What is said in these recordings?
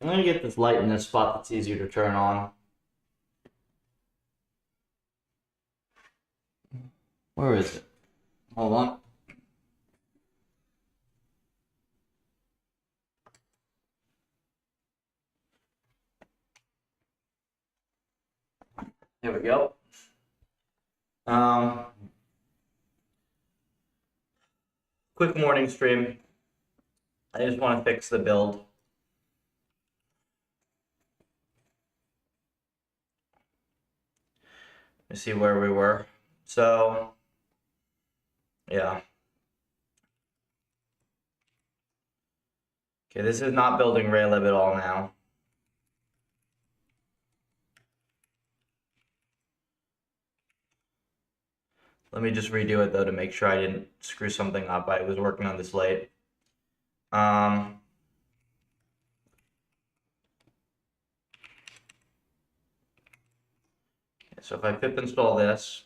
I'm gonna get this light in this spot that's easier to turn on. Where is it? Hold on. There we go. Quick morning stream. I just want to fix the build. Let me see where we were. So, yeah. Okay, this is not building RayLib at all now. Let me just redo it though to make sure I didn't screw something up. I was working on this late. So if I pip install this,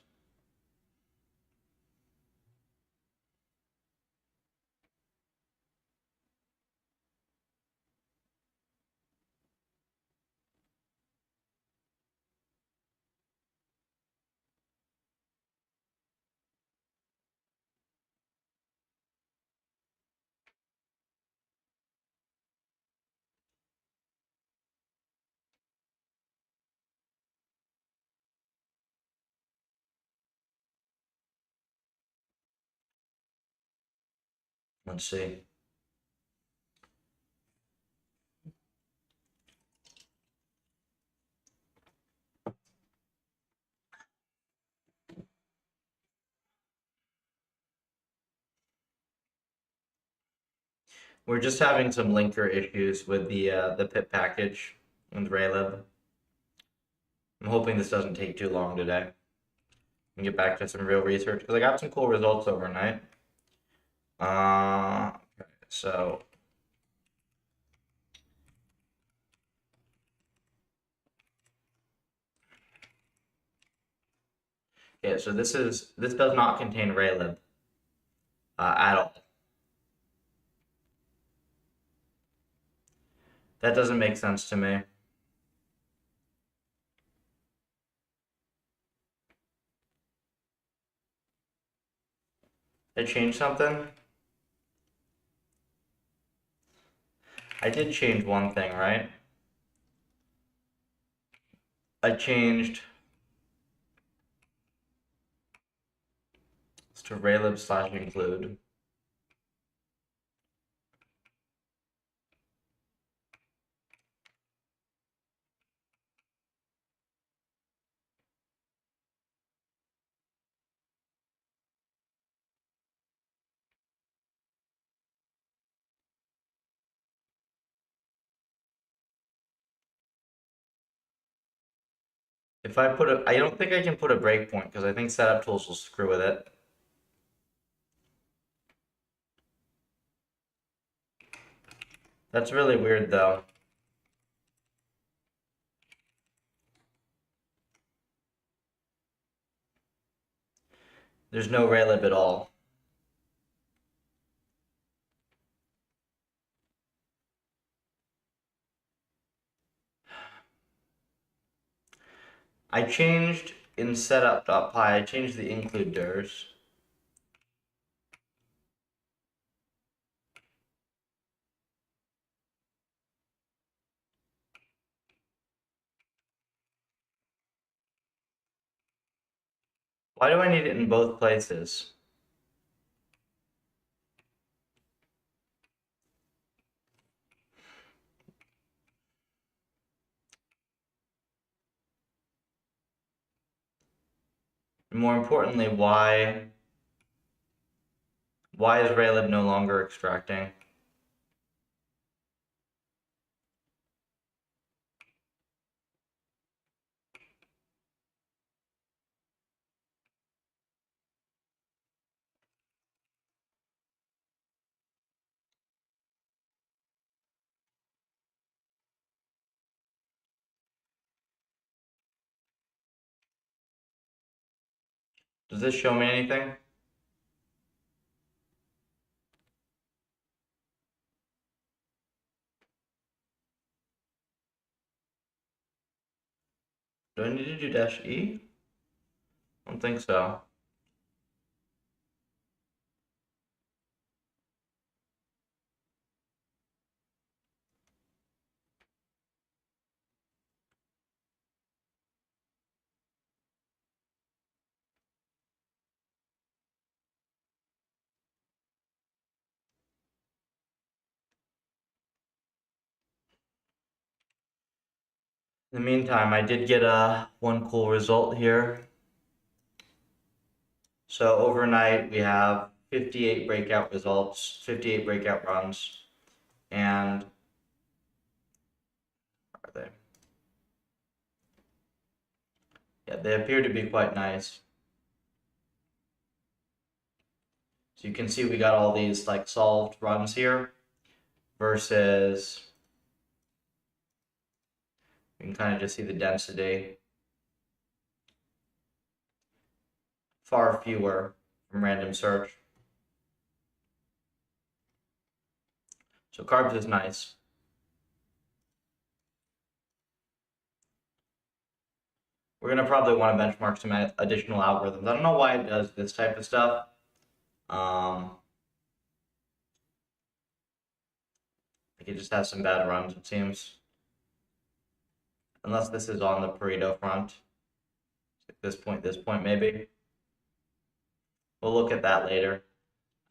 let's see. We're just having some linker issues with the pip package with RayLib. I'm hoping this doesn't take too long today. And get back to some real research because I got some cool results overnight. Okay, so yeah, so this does not contain RayLib at all. That doesn't make sense to me. I changed something. I did change one thing, right? I changed to RayLib/include. If I put I don't think I can put a breakpoint because I think setup tools will screw with it. That's really weird though. There's no RayLib at all. I changed in setup.py, I changed the include dirs. Why do I need it in both places? And more importantly, why is RayLib no longer extracting? Does this show me anything? Do I need to do dash E? I don't think so. In the meantime, I did get one cool result here. So overnight, we have 58 breakout results, 58 breakout runs, and are they? Yeah, they appear to be quite nice. So you can see we got all these like solved runs here versus you can kind of just see the density. Far fewer from random search. So carbs is nice. We're gonna probably want to benchmark some additional algorithms. I don't know why it does this type of stuff. Like it just has some bad runs, it seems. Unless this is on the Pareto front. At this point maybe. We'll look at that later.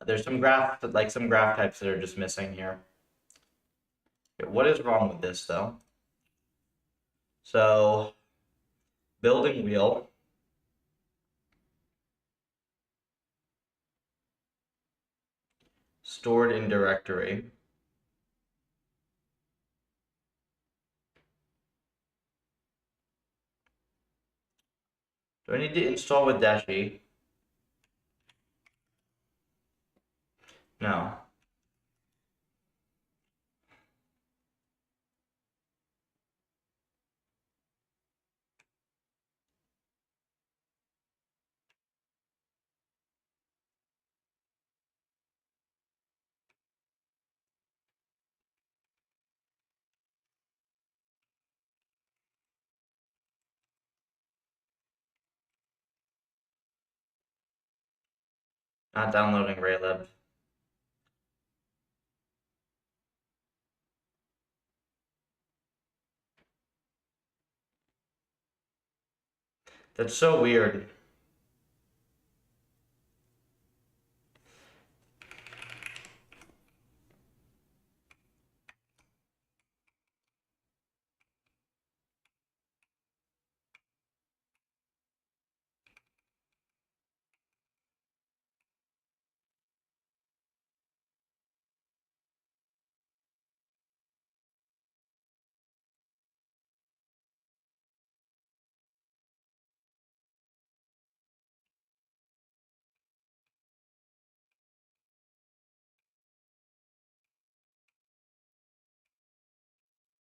There's some graph types that are just missing here. Okay, what is wrong with this though? So building wheel. Stored in directory. Do I need to install with dash E? No. Not downloading RayLib. That's so weird.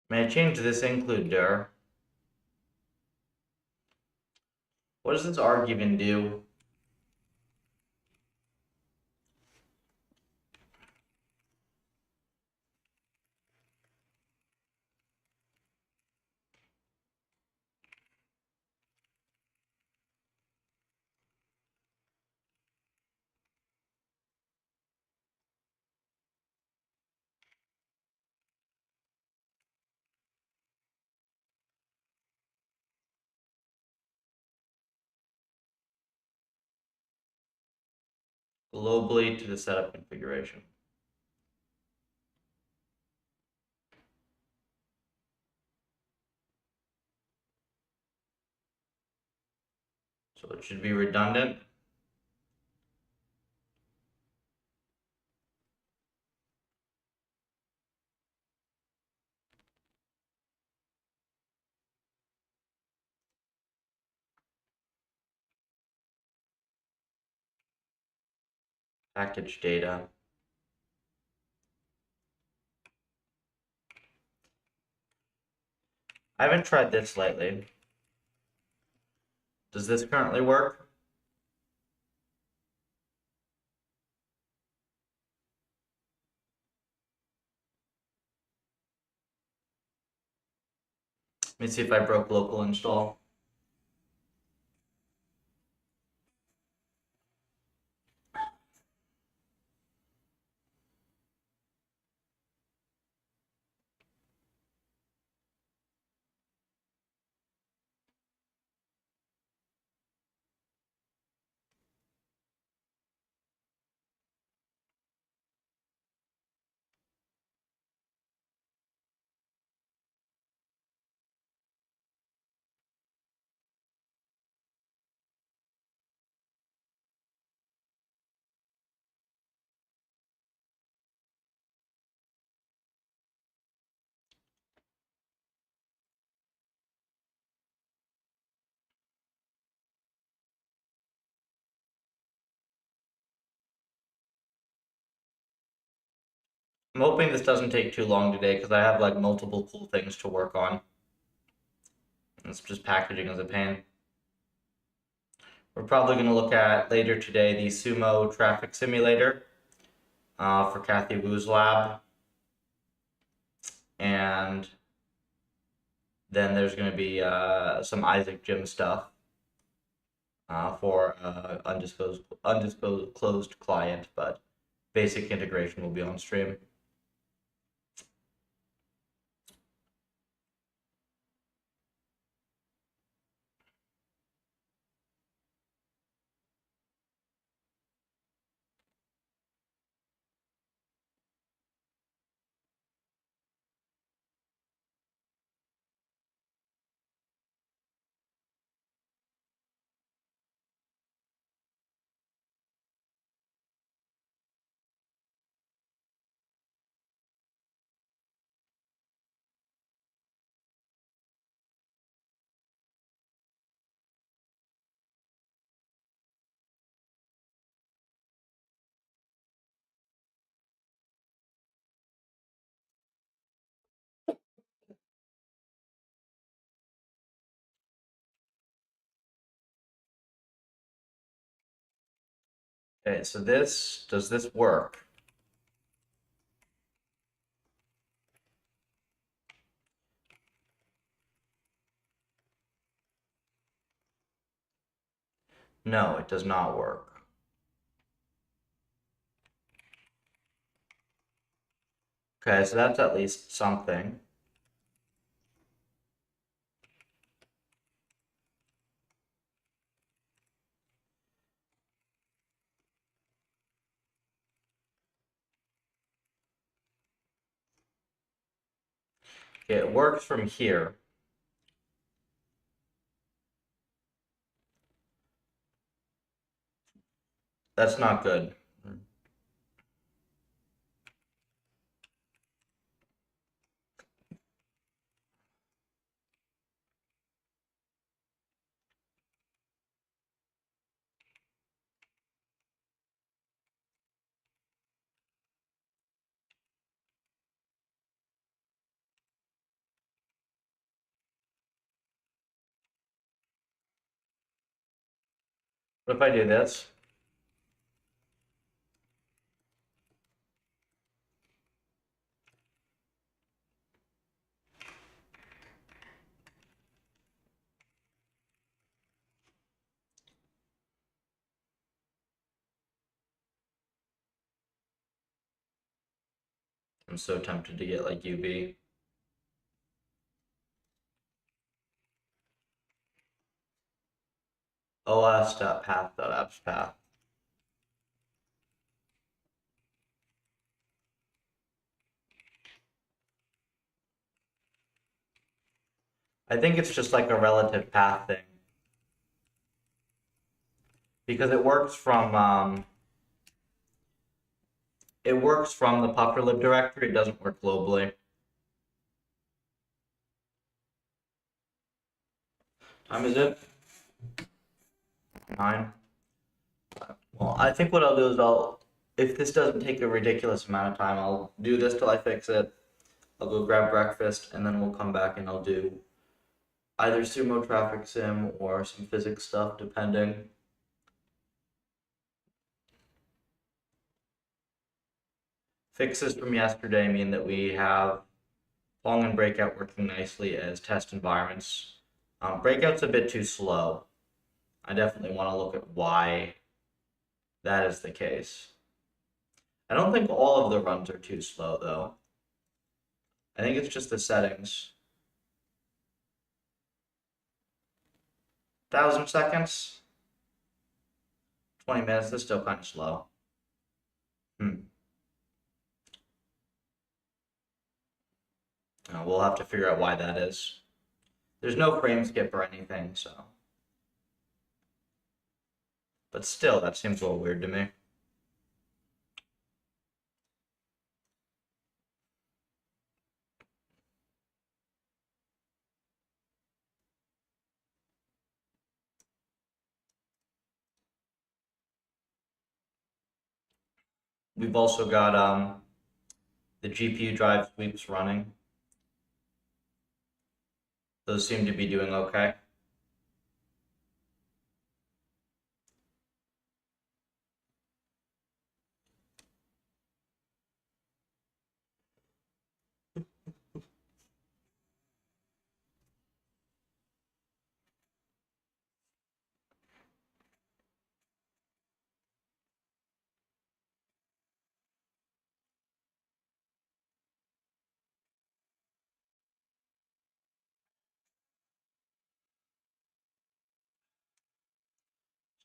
May I change this include dir? What does this arg even do? Globally to the setup configuration. So it should be redundant. Package data. I haven't tried this lately. Does this currently work? Let me see if I broke local install. I'm hoping this doesn't take too long today because I have like multiple cool things to work on. It's just packaging is a pain. We're probably going to look at later today the Sumo Traffic Simulator for Kathy Wu's lab. And then there's going to be some Isaac Jim stuff for undisclosed client, but basic integration will be on stream. Okay, so does this work? No, it does not work. Okay, so that's at least something. Okay, it works from here. That's not good. What if I do this? I'm so tempted to get like UB. os.path.apps path. I think it's just like a relative path thing because it works from the PufferLib directory. It doesn't work globally. Time is it? 9. Well, I think what I'll do is if this doesn't take a ridiculous amount of time, I'll do this till I fix it. I'll go grab breakfast, and then we'll come back and I'll do either Sumo Traffic Sim or some physics stuff, depending. Fixes from yesterday mean that we have Long and Breakout working nicely as test environments. Breakout's a bit too slow. I definitely want to look at why that is the case. I don't think all of the runs are too slow, though. I think it's just the settings. 1,000 seconds? 20 minutes, that's still kind of slow. We'll have to figure out why that is. There's no frame skip or anything, so. But still, that seems a little weird to me. We've also got The GPU drive sweeps running. Those seem to be doing okay.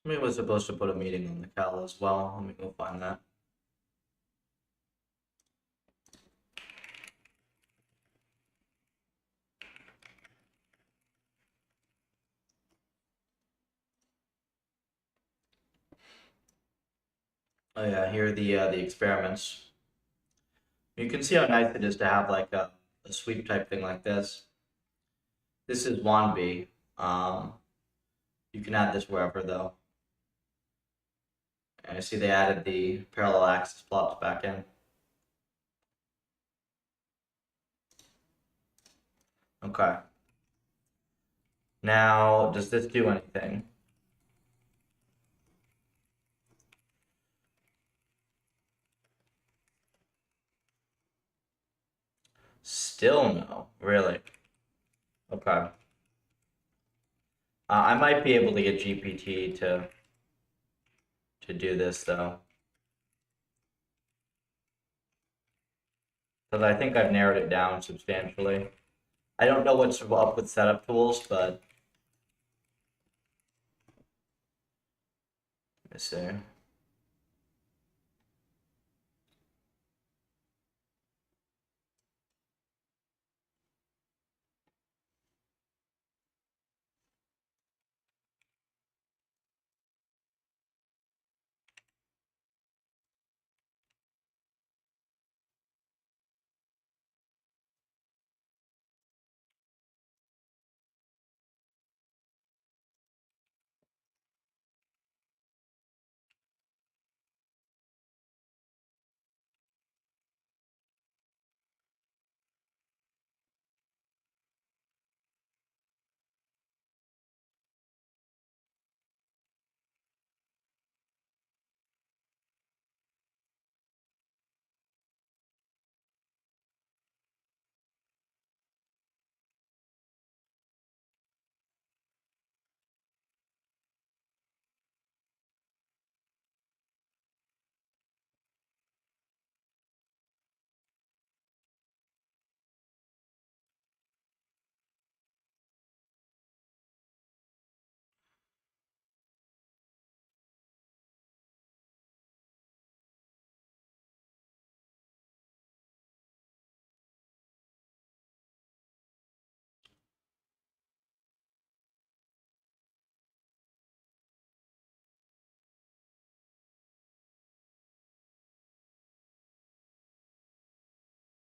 Somebody was supposed to put a meeting on the cal as well. Let me go find that. Oh yeah, here are the experiments. You can see how nice it is to have like a sweep type thing like this. This is 1B. You can add this wherever though. And I see they added the parallel axis plots back in. Okay. Now, does this do anything? Still no, really. Okay. I might be able to get GPT to do this though, because I think I've narrowed it down substantially. I don't know what's up with setup tools, but let's see.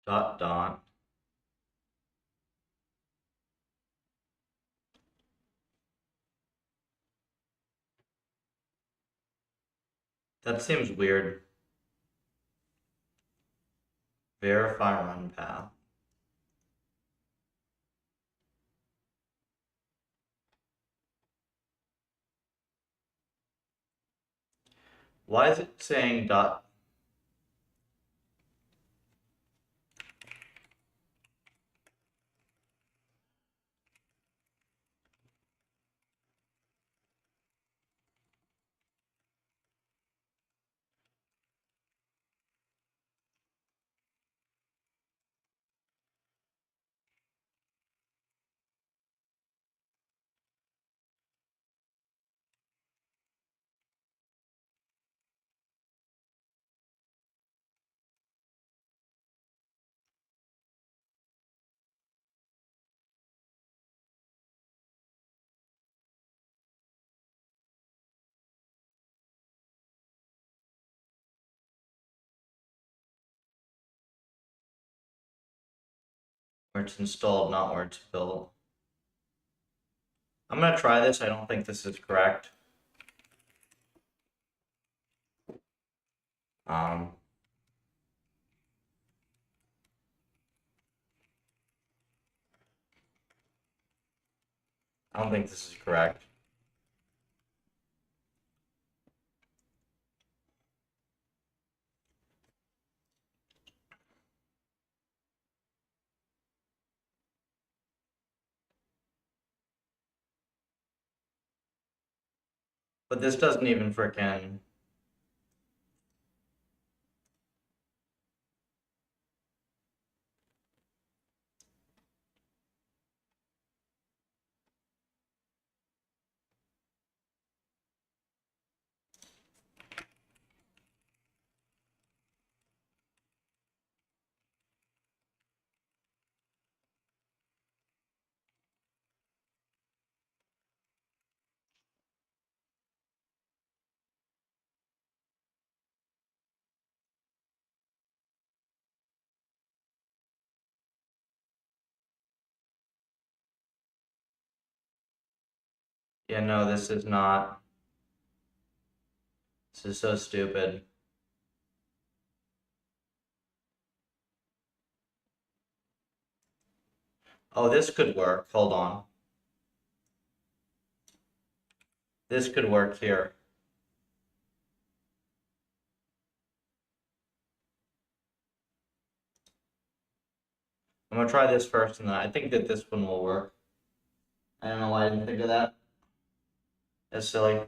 Dot dot. That seems weird. Verify run path. Why is it saying dot? Where it's installed, not where it's built. I'm gonna try this. I don't think this is correct. Um, I don't think this is correct. But this doesn't even frickin'. Yeah, no, this is not. This is so stupid. Oh, this could work. Hold on. This could work here. I'm gonna try this first, and then I think that this one will work. I don't know why I didn't think of that. That's silly.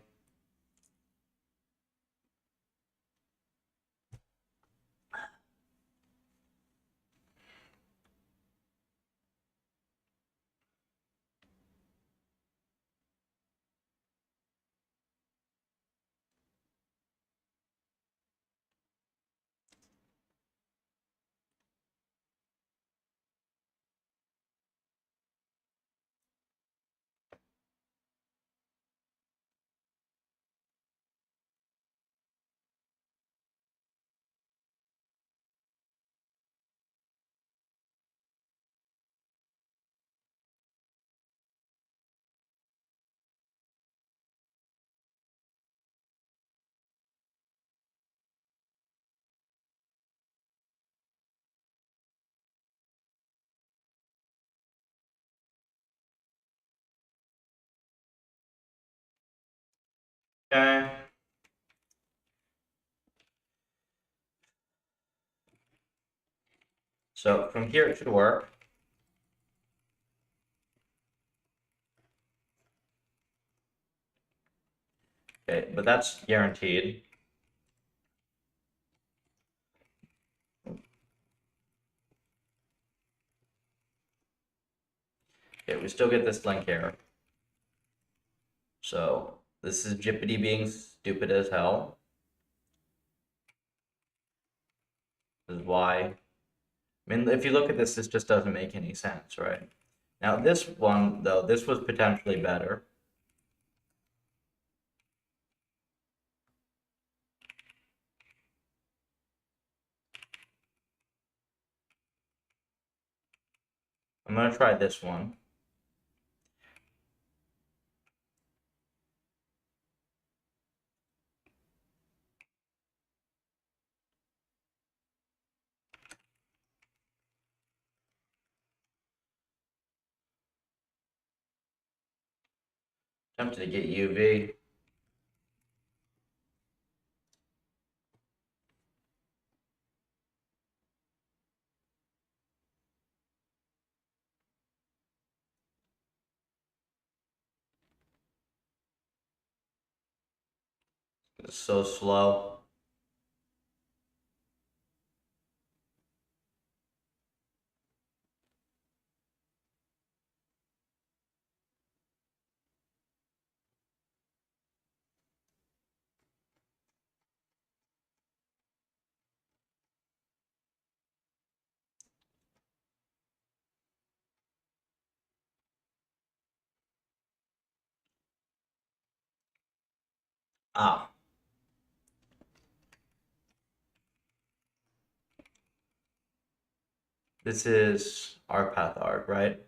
Okay. So from here it should work. Okay, but that's guaranteed. Okay, we still get this link error. So this is Jippity being stupid as hell. This is why. I mean, if you look at this, this just doesn't make any sense, right? Now this one, though, this was potentially better. I'm gonna try this one. Tempted to get UV. It's so slow. Ah, this is our path art, right?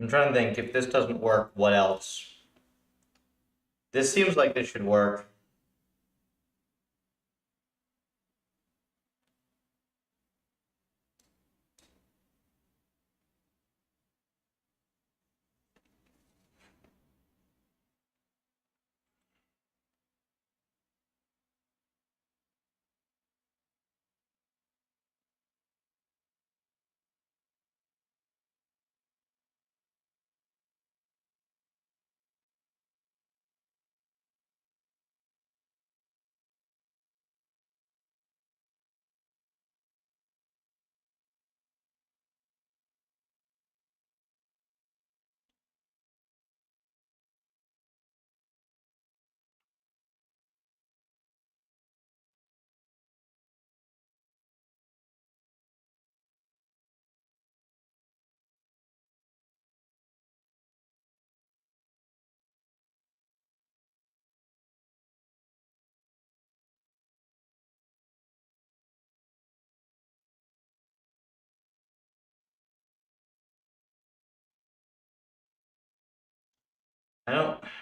I'm trying to think, if this doesn't work, what else? This seems like this should work.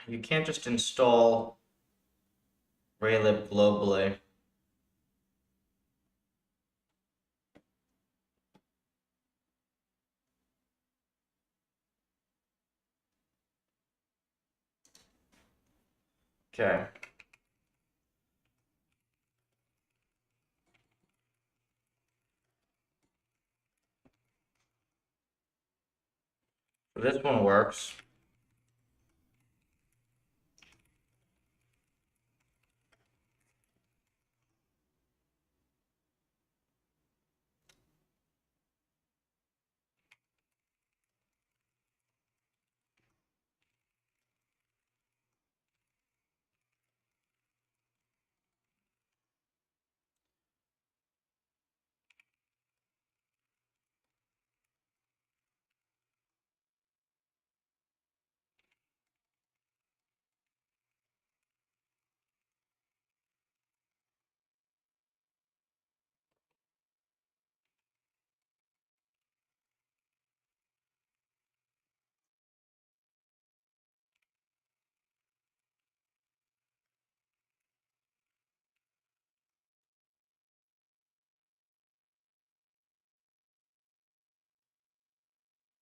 You can't just install RayLib globally. Okay. So this one works.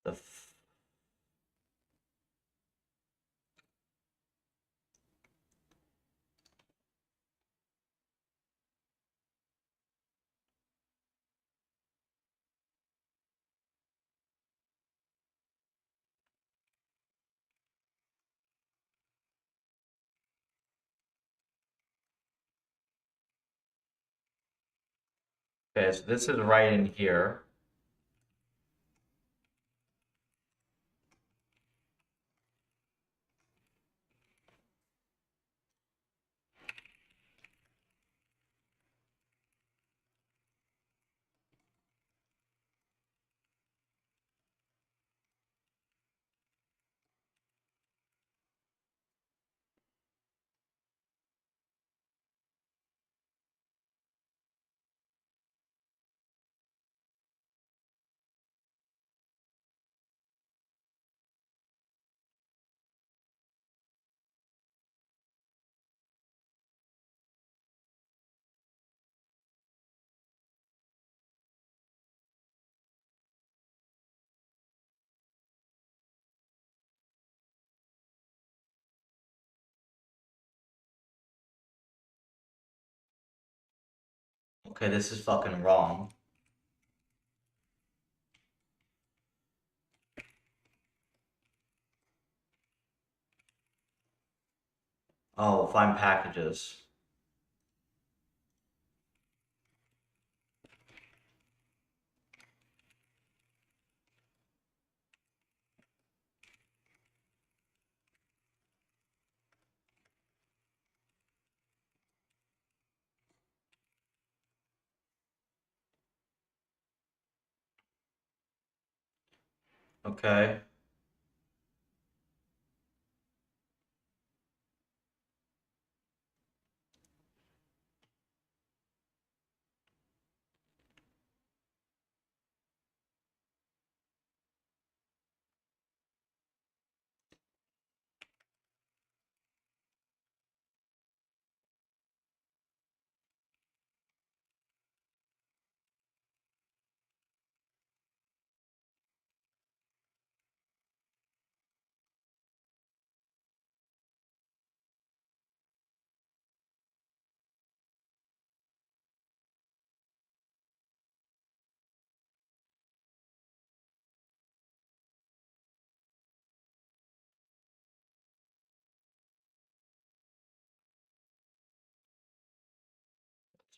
The Okay, so this is right in here. Okay, this is fucking wrong. Oh, find packages. Okay.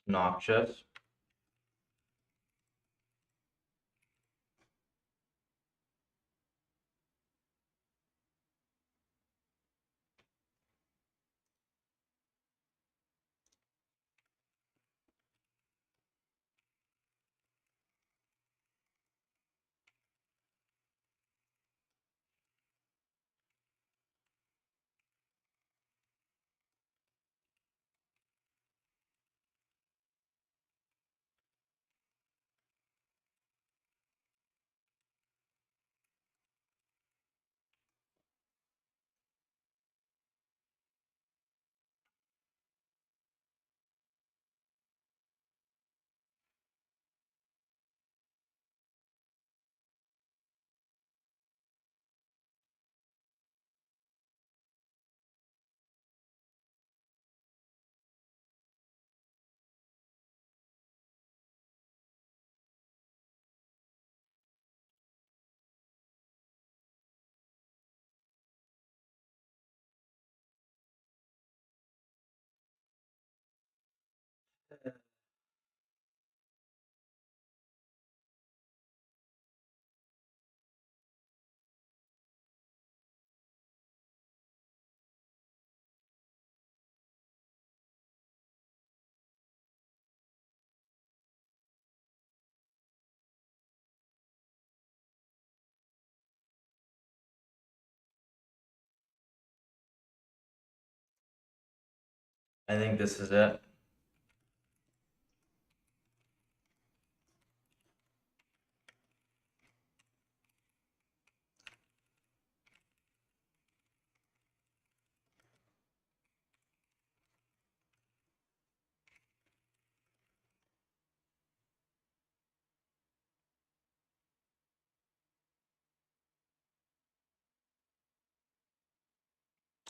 Noxious. I think this is it.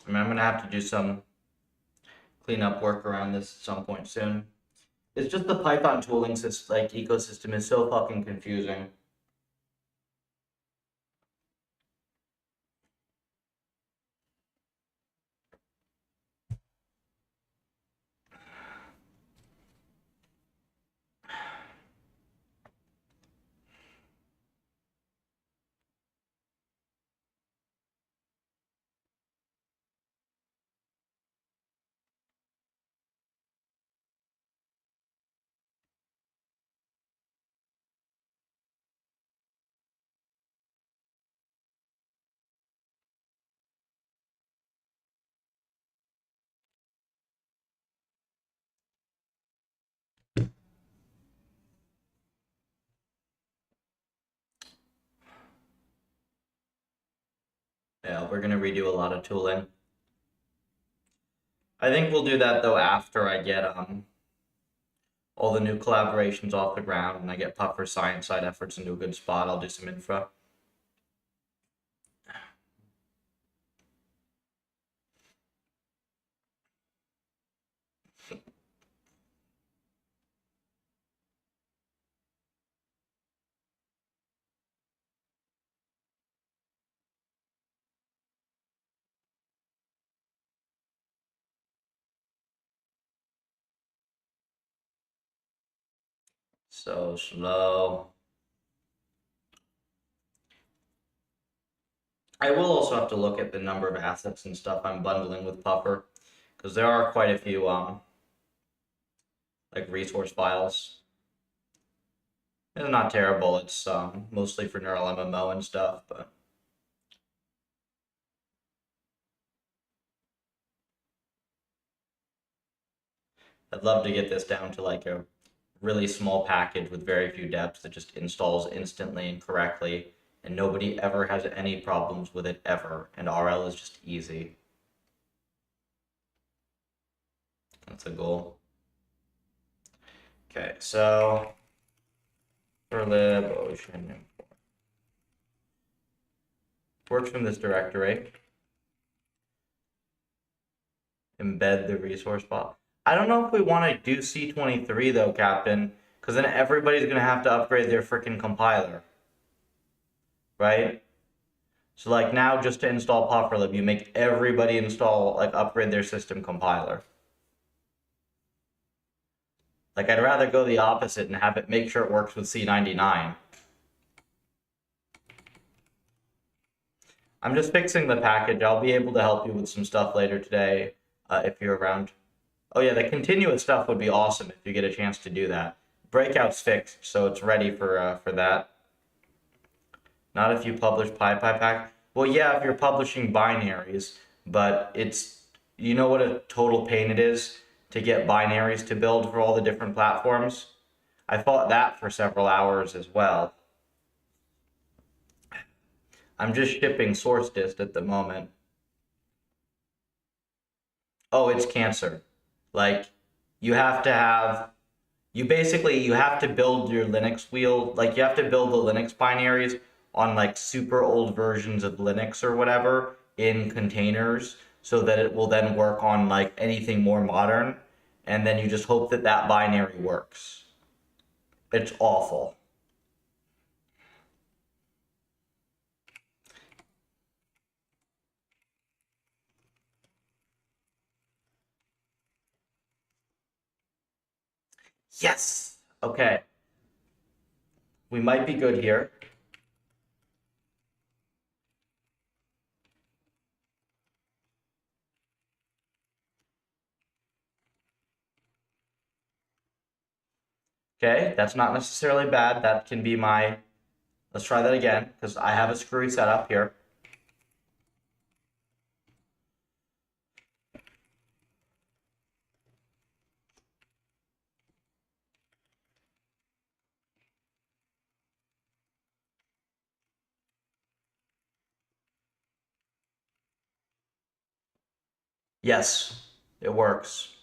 I mean, I'm gonna have to do some cleanup work around this at some point soon. It's just the Python tooling ecosystem is so fucking confusing. Yeah, we're gonna redo a lot of tooling. I think we'll do that though after I get all the new collaborations off the ground and I get Puffer science side efforts into a good spot. I'll do some infra. So slow. I will also have to look at the number of assets and stuff I'm bundling with Puffer, because there are quite a few like resource files. It's not terrible. It's mostly for neural MMO and stuff, but I'd love to get this down to like a really small package with very few depths that just installs instantly and correctly, and nobody ever has any problems with it ever, and RL is just easy. That's a goal. Okay, so PufferLib Ocean works from this directory. Embed the resource file. I don't know if we want to do C23 though, Captain, because then everybody's gonna have to upgrade their freaking compiler, right? So like now, just to install PufferLib, you make everybody upgrade their system compiler. Like, I'd rather go the opposite and have it make sure it works with C99. I'm just fixing the package. I'll be able to help you with some stuff later today if you're around. Oh yeah, the continuous stuff would be awesome if you get a chance to do that. Breakout's fixed, so it's ready for that. Not if you publish PyPyPack. Well, yeah, if you're publishing binaries, but it's, you know what a total pain it is to get binaries to build for all the different platforms? I fought that for several hours as well. I'm just shipping source dist at the moment. Oh, it's cancer. Like, you have to have, you have to build your Linux wheel, like you have to build the Linux binaries on like super old versions of Linux or whatever in containers so that it will then work on like anything more modern. And then you just hope that that binary works. It's awful. Yes. Okay. We might be good here. Okay, that's not necessarily bad. That can be my, let's try that again, because I have a screwy setup here. Yes, it works.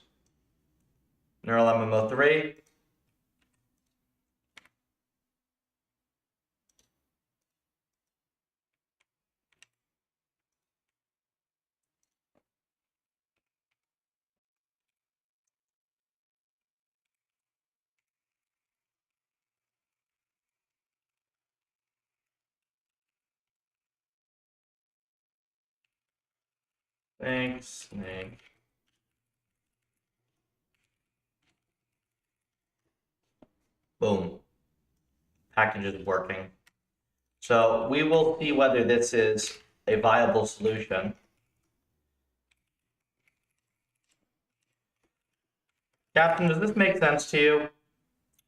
Neural MMO3. Thanks, Nick. Boom. Package is working. So we will see whether this is a viable solution. Captain, does this make sense to you?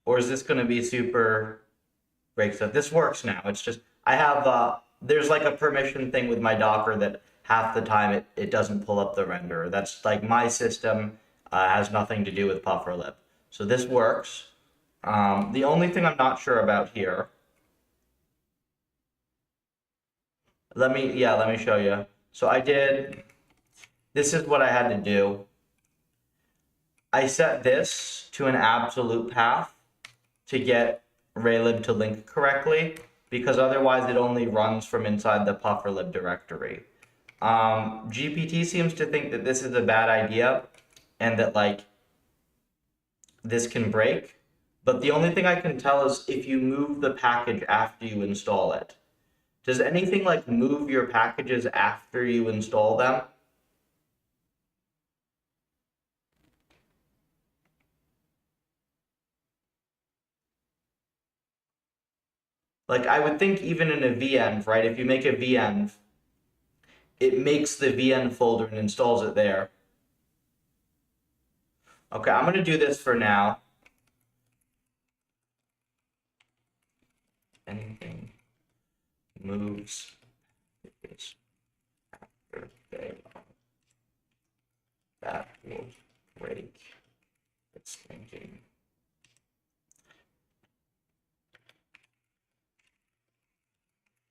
Or is this going to be super break stuff? This works now. It's just, I have, there's like a permission thing with my Docker that half the time it doesn't pull up the renderer. That's like my system has nothing to do with PufferLib. So this works. The only thing I'm not sure about here, let me show you. So this is what I had to do. I set this to an absolute path to get raylib to link correctly, because otherwise it only runs from inside the PufferLib directory. GPT seems to think that this is a bad idea and that like this can break. But the only thing I can tell is if you move the package after you install it. Does anything like move your packages after you install them? Like I would think even in a venv, right? If you make a venv, it makes the vn folder and installs it there. Okay, I'm gonna do this for now. Anything moves after they that will break its thinking.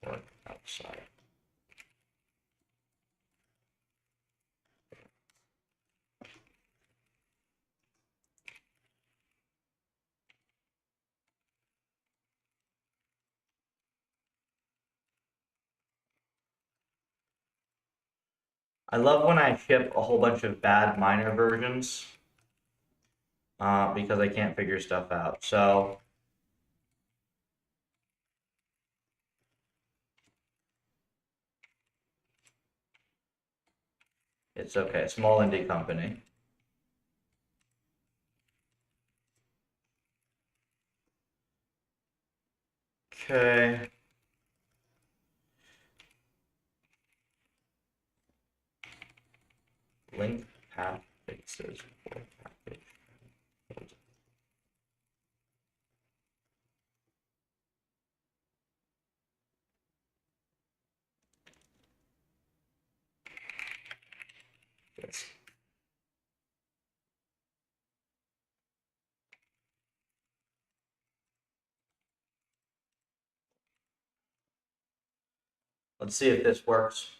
Work outside. I love when I ship a whole bunch of bad minor versions because I can't figure stuff out. So it's okay. Small indie company. Okay. Link path fixes for package. Yes. Let's see if this works.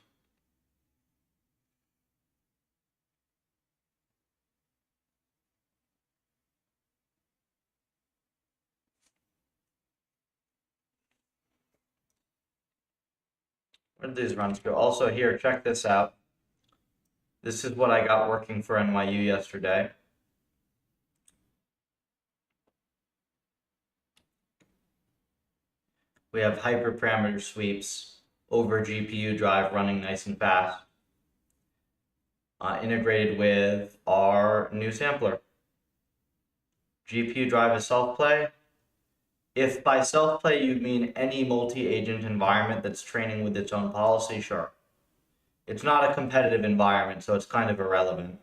Where did these runs go? Also here, check this out. This is what I got working for NYU yesterday. We have hyperparameter sweeps over GPU drive running nice and fast, integrated with our new sampler. GPU drive is self-play. If by self-play you mean any multi-agent environment that's training with its own policy, sure. It's not a competitive environment, so it's kind of irrelevant.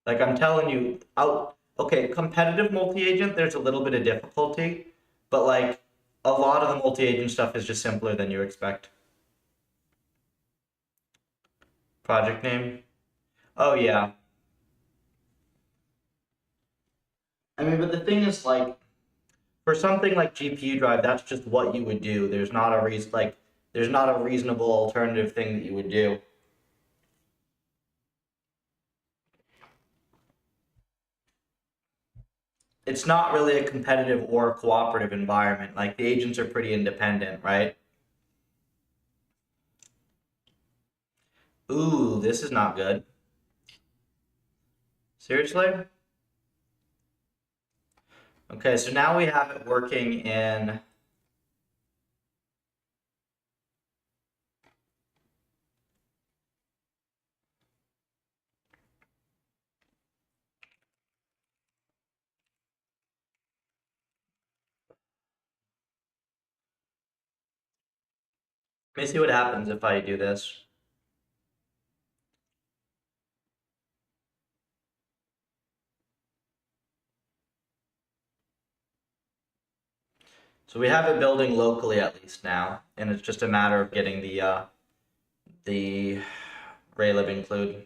Like I'm telling you, okay, competitive multi-agent, there's a little bit of difficulty, but like a lot of the multi-agent stuff is just simpler than you expect. Project name? Oh yeah. I mean, but the thing is like for something like GPU drive, that's just what you would do. There's not a there's not a reasonable alternative thing that you would do. It's not really a competitive or cooperative environment. Like the agents are pretty independent, right? Ooh, this is not good. Seriously? Okay, so now we have it working in. Let me see what happens if I do this. So we have it building locally at least now, and it's just a matter of getting the RayLib include.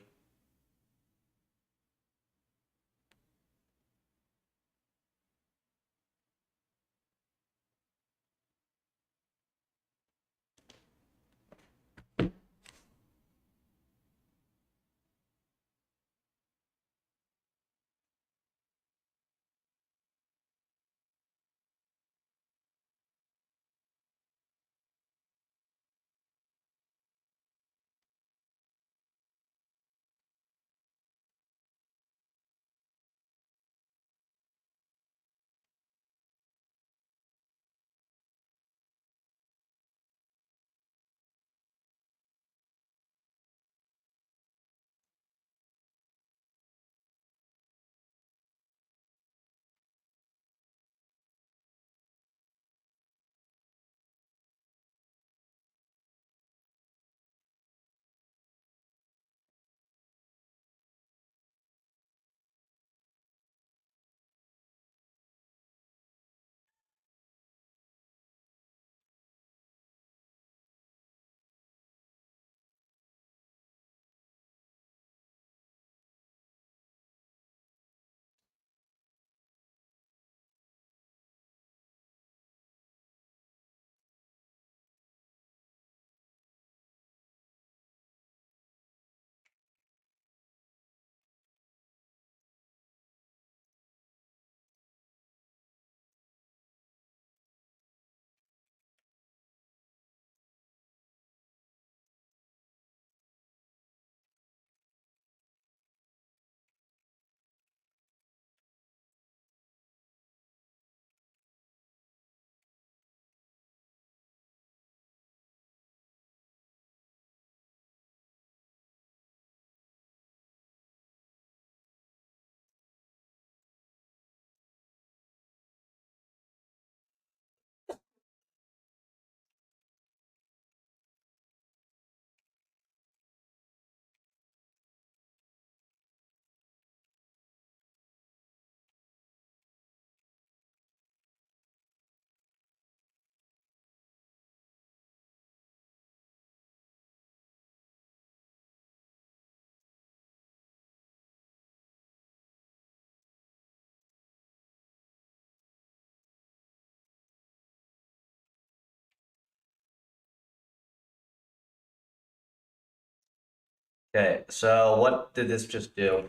Okay, so what did this just do?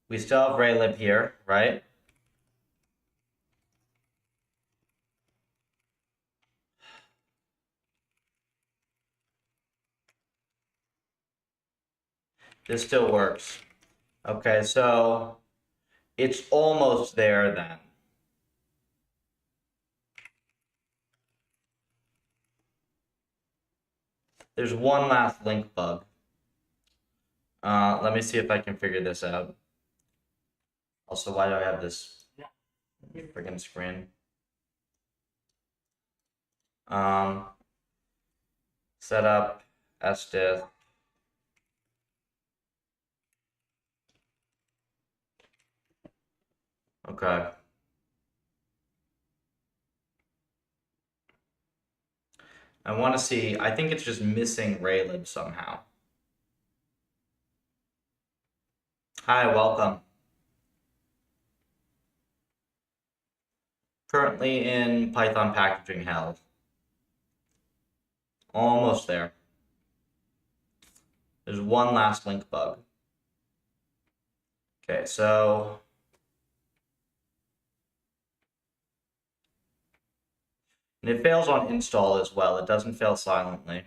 We still have RayLib here, right? This still works. Okay, so it's almost there then. There's one last link bug. Let me see if I can figure this out. Also, why do I have this freaking screen? Set up sdiff. Okay. I want to see, I think it's just missing RayLib somehow. Hi, welcome. Currently in Python packaging hell. Almost there. There's one last link bug. Okay, so and it fails on install as well. It doesn't fail silently.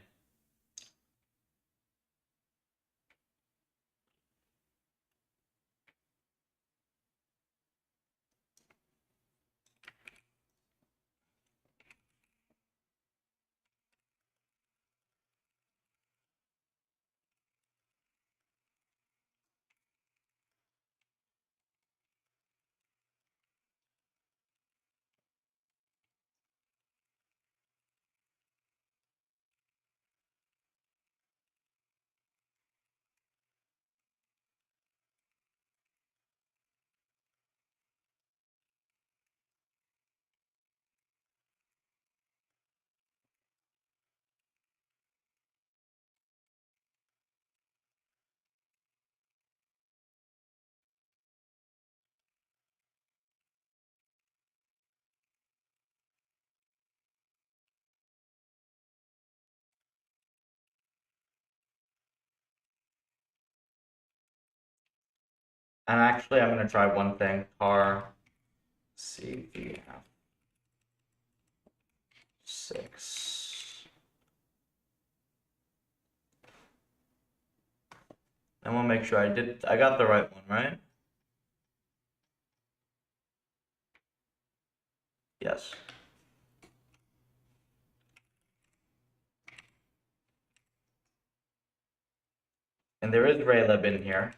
And actually, I'm going to try one thing. Tar CVF6. I want to make sure I got the right one, right? Yes. And there is RayLib in here.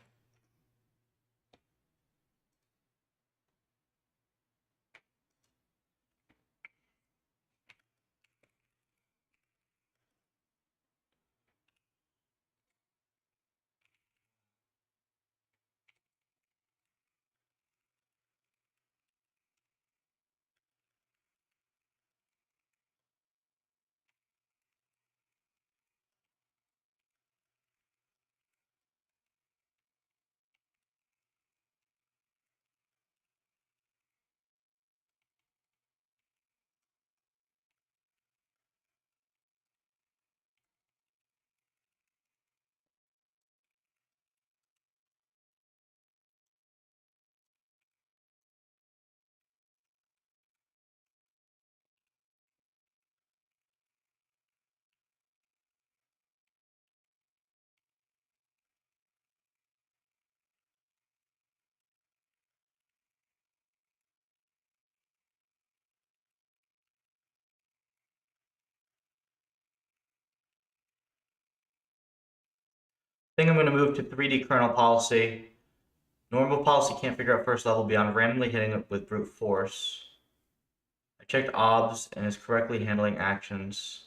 I think I'm going to move to 3D kernel policy. Normal policy can't figure out first level beyond randomly hitting it with brute force. I checked obs and is correctly handling actions.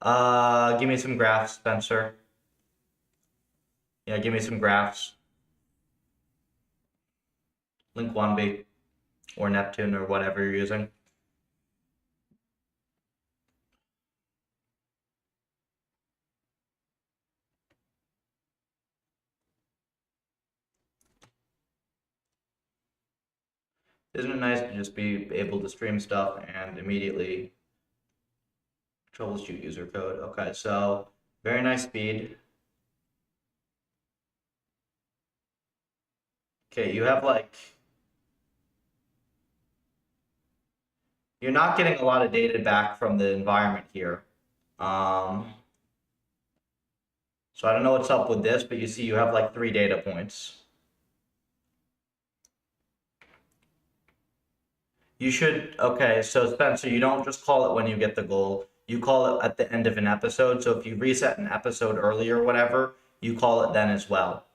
Give me some graphs, Spencer. Yeah, give me some graphs. Link 1B or Neptune or whatever you're using. Isn't it nice to just be able to stream stuff and immediately troubleshoot user code? Okay, so very nice speed. Okay, you have like, you're not getting a lot of data back from the environment here. So I don't know what's up with this, but you see you have like 3 data points. You should, okay, so Spencer, you don't just call it when you get the goal. You call it at the end of an episode. So if you reset an episode early or whatever, you call it then as well.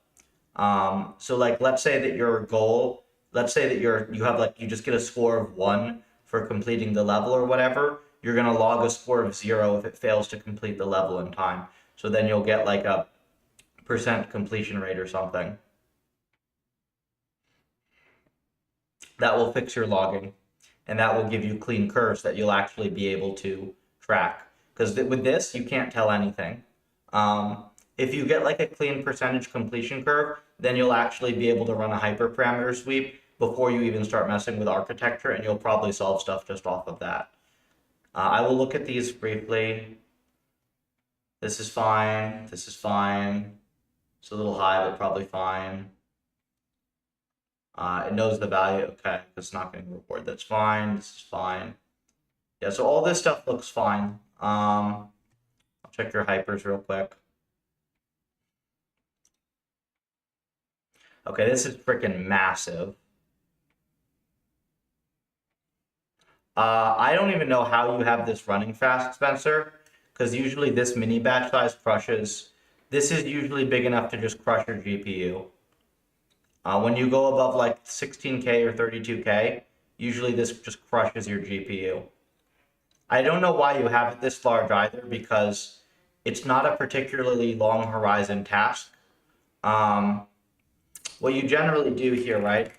So like, let's say that your goal, let's say that you have like, you just get a score of 1 for completing the level or whatever. You're going to log a score of 0 if it fails to complete the level in time. So then you'll get like a % completion rate or something. That will fix your logging, and that will give you clean curves that you'll actually be able to track. Because with this, you can't tell anything. If you get like a clean percentage completion curve, then you'll actually be able to run a hyperparameter sweep before you even start messing with architecture, and you'll probably solve stuff just off of that. I will look at these briefly. This is fine. This is fine. It's a little high, but probably fine. It knows the value. Okay, it's not getting a reward. That's fine. This is fine. Yeah, so all this stuff looks fine. I'll check your hypers real quick. Okay, this is freaking massive. I don't even know how you have this running fast, Spencer, because usually this mini batch size crushes. This is usually big enough to just crush your GPU. When you go above like 16K or 32K, usually this just crushes your GPU. I don't know why you have it this large either, because it's not a particularly long horizon task. What you generally do here, right?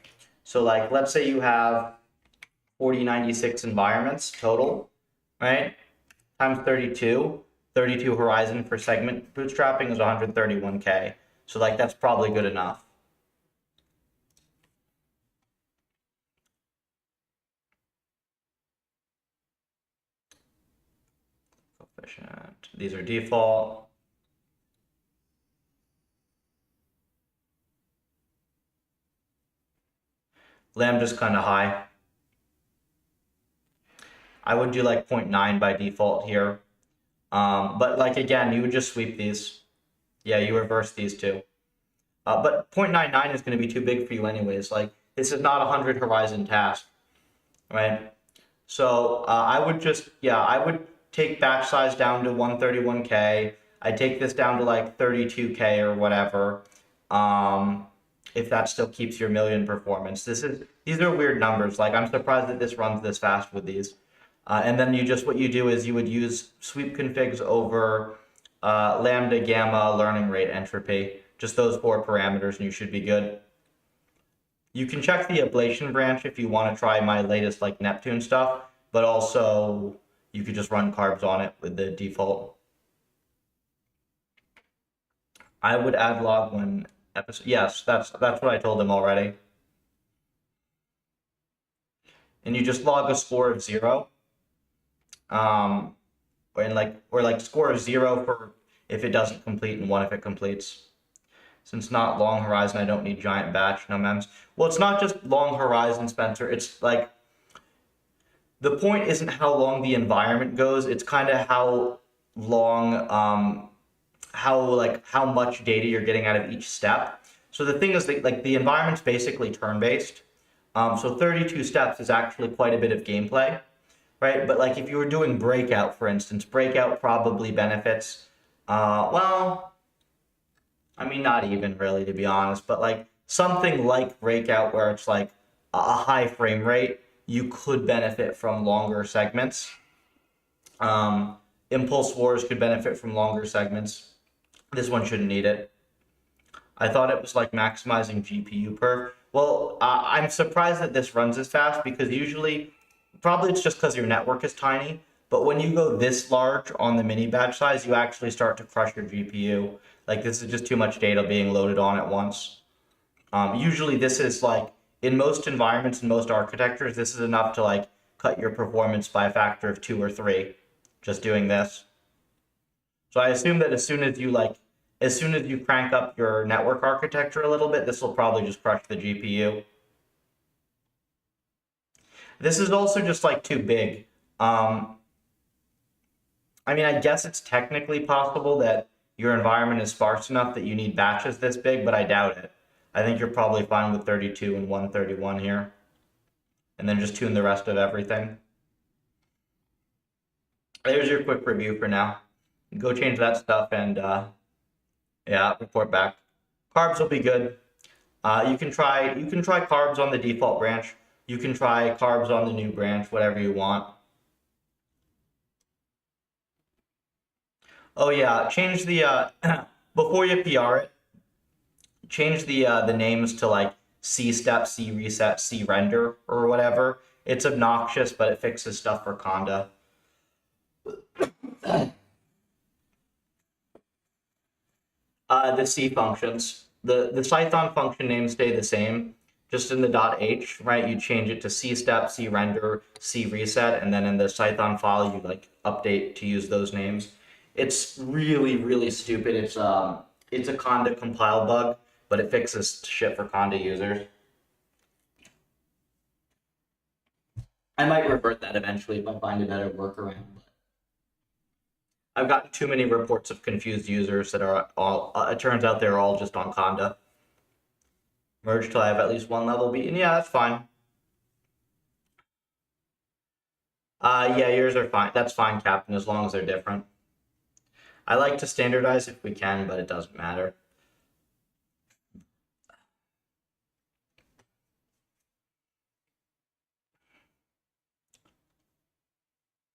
So like, let's say you have 4096 environments total, right? Times 32. 32 horizon for segment bootstrapping is 131K. So like, that's probably good enough. Coefficient. These are default. Lambda's kind of high. I would do like 0.9 by default here. But like, again, you would just sweep these. Yeah, you reverse these two. But 0.99 is going to be too big for you anyways. Like, this is not a 100 horizon task, right? So I would just, yeah, I would take batch size down to 131K. I take this down to like 32K or whatever. If that still keeps your million performance. These are weird numbers. Like, I'm surprised that this runs this fast with these. And then what you do is you would use sweep configs over lambda, gamma, learning rate, entropy. Just those 4 parameters, and you should be good. You can check the ablation branch if you want to try my latest like Neptune stuff, but also you could just run carbs on it with the default. I would add log when episode. Yes, that's what I told him already. And you just log a score of 0. Or score of 0 for if it doesn't complete and 1 if it completes. Since not long horizon, I don't need giant batch, no mems. Well, it's not just long horizon, Spencer. It's like, the point isn't how long the environment goes. It's kind of how long, how much data you're getting out of each step. So the thing is that like the environment's basically turn-based. So 32 steps is actually quite a bit of gameplay, right? But like if you were doing breakout, for instance, breakout probably benefits, well, I mean, not even really, to be honest, but like something like breakout where it's like a high frame rate, you could benefit from longer segments. Impulse Wars could benefit from longer segments. This one shouldn't need it. I thought it was like maximizing GPU perf. Well, I'm surprised that this runs as fast, because usually, probably it's just because your network is tiny, but when you go this large on the mini batch size, you actually start to crush your GPU. Like, this is just too much data being loaded on at once. Usually this is like, in most environments and most architectures, this is enough to like cut your performance by a factor of 2 or 3, just doing this. So I assume that as soon as you like as soon as you crank up your network architecture a little bit, this will probably just crush the GPU. This is also just like too big. I mean, I guess it's technically possible that your environment is sparse enough that you need batches this big, but I doubt it. I think you're probably fine with 32 and 131 here. And then just tune the rest of everything. There's your quick review for now. Go change that stuff and yeah, report back. Carbs will be good. You can try carbs on the default branch. You can try carbs on the new branch, whatever you want. Oh yeah, change the before you PR it, change the names to like C step, C reset, C render, or whatever. It's obnoxious, but it fixes stuff for Conda. The C functions. The Python function names stay the same. Just in the .h, right? You change it to C step, C render, C reset, and then in the Python file you like update to use those names. It's really, really stupid. It's a Conda compile bug, but it fixes shit for Conda users. I might revert that eventually if I find a better workaround. I've gotten too many reports of confused users that are all, it turns out they're all just on Conda. Merge till I have at least one level beaten. Yeah, that's fine. Yeah, yours are fine. That's fine, Captain, as long as they're different. I like to standardize if we can, but it doesn't matter.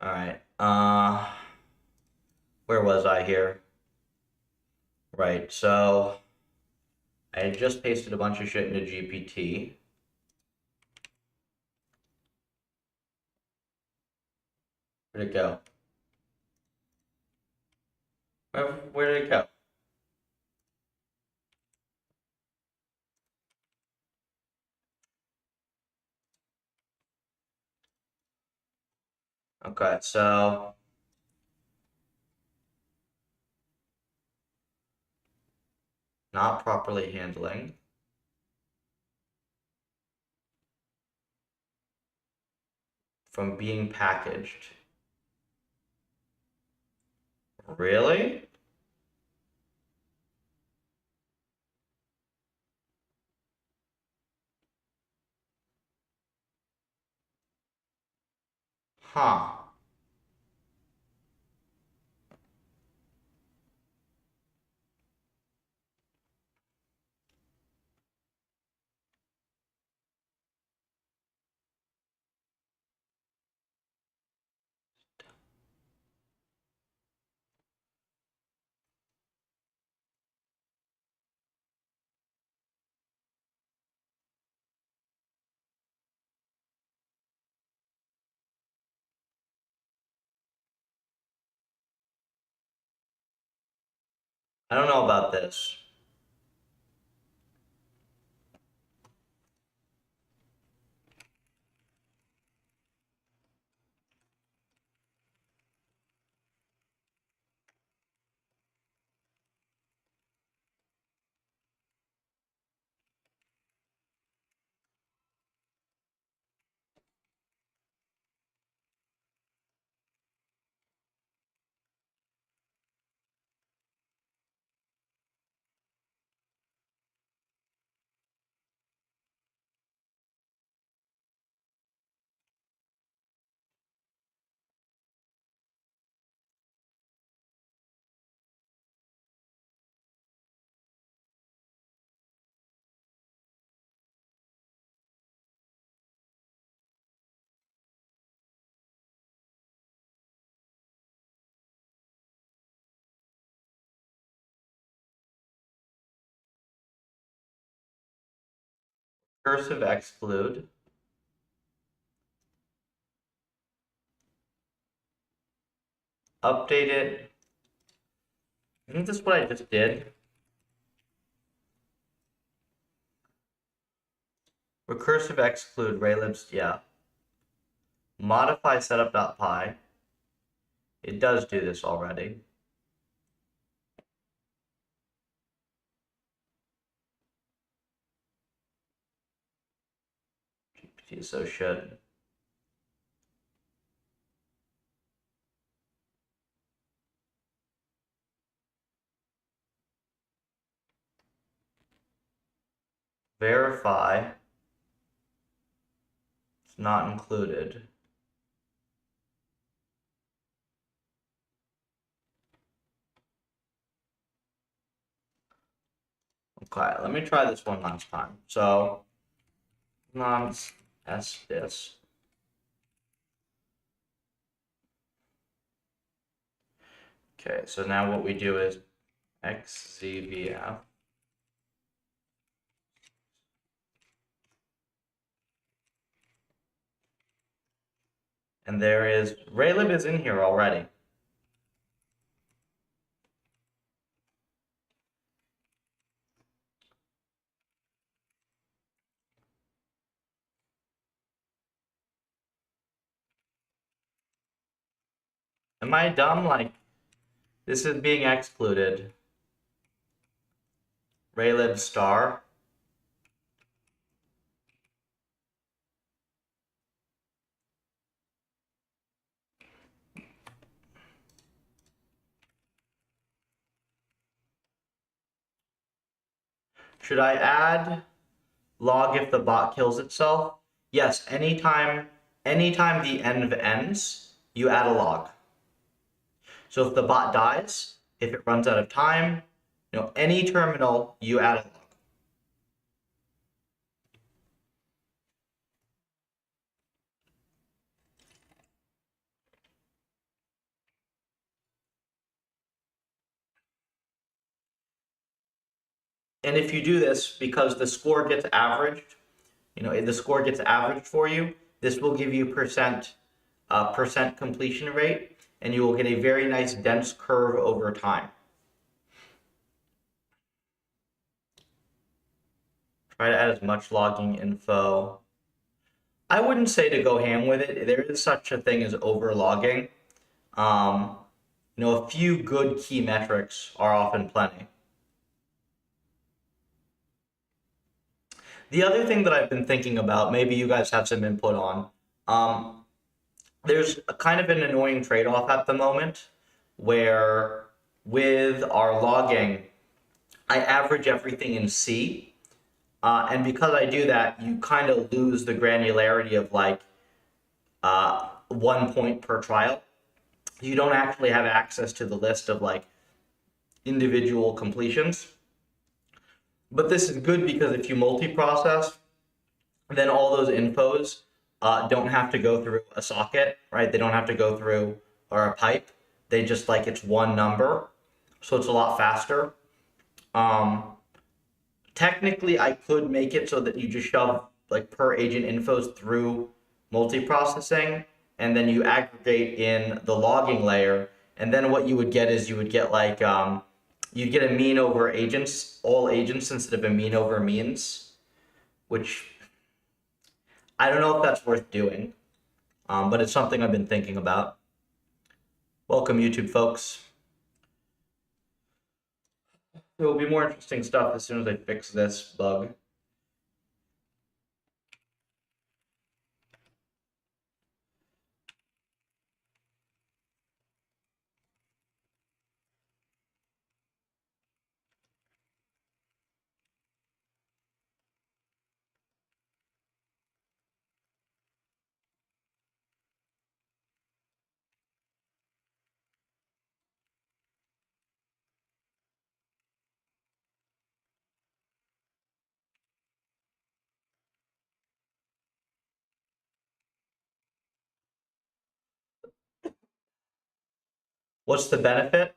All right. Where was I here? Right, so I just pasted a bunch of shit into GPT. Where'd it go? Where did it go? Okay, so not properly handling. From being packaged. Really? Huh. I don't know about this. Cursive exclude. Update it. Isn't this what I just did? Recursive exclude raylibs, yeah. Modify setup.py. It does do this already. He's so shit. Verify. It's not included. Okay, let me try this one last time. So, this. Okay, so now what we do is xzvf. And there is, Raylib is in here already. Am I dumb? Like, this is being excluded. Raylib star. Should I add log if the bot kills itself? Yes, anytime the env ends, you add a log. So if the bot dies, if it runs out of time, any terminal, you add a log. And if you do this, because the score gets averaged, the score gets averaged for you, this will give you percent completion rate, and you will get a very nice dense curve over time. Try to add as much logging info. I wouldn't say to go ham with it. There is such a thing as overlogging. A few good key metrics are often plenty. The other thing that I've been thinking about, maybe you guys have some input on, there's a kind of an annoying trade-off at the moment where with our logging, I average everything in C. And because I do that, you kind of lose the granularity of like 1 point per trial. You don't actually have access to the list of like individual completions. But this is good because if you multi-process, then all those infos don't have to go through a socket, right? They don't have to go through or a pipe. They just like it's one number, so it's a lot faster. Technically, I could make it so that you just shove like per agent infos through multiprocessing, and then you aggregate in the logging layer, and then what you would get is you would get like you'd get a mean over agents, all agents instead of a mean over means, which I don't know if that's worth doing, but it's something I've been thinking about. Welcome, YouTube folks. There will be more interesting stuff as soon as I fix this bug. What's the benefit?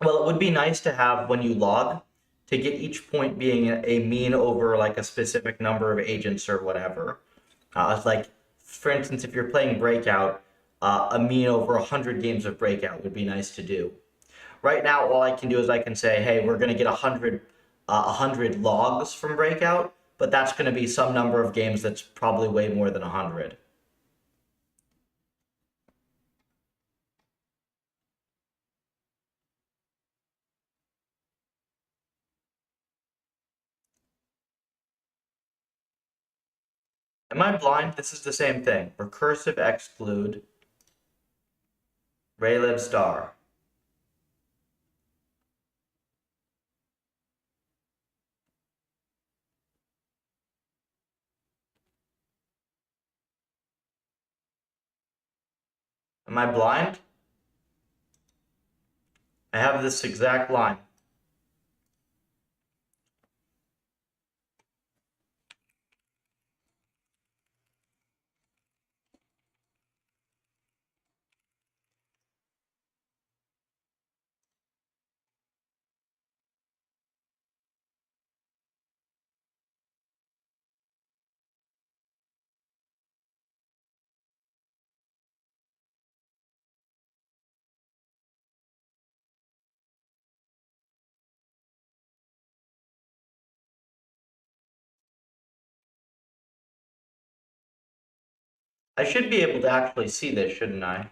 Well, it would be nice to have when you log to get each point being a mean over like a specific number of agents or whatever. It's like, for instance, if you're playing Breakout, a mean over 100 games of Breakout would be nice to do. Right now, all I can do is I can say, hey, we're going to get 100 logs from Breakout, but that's going to be some number of games that's probably way more than 100. Am I blind? This is the same thing. Recursive exclude raylib star. Am I blind? I have this exact line. I should be able to actually see this, shouldn't I?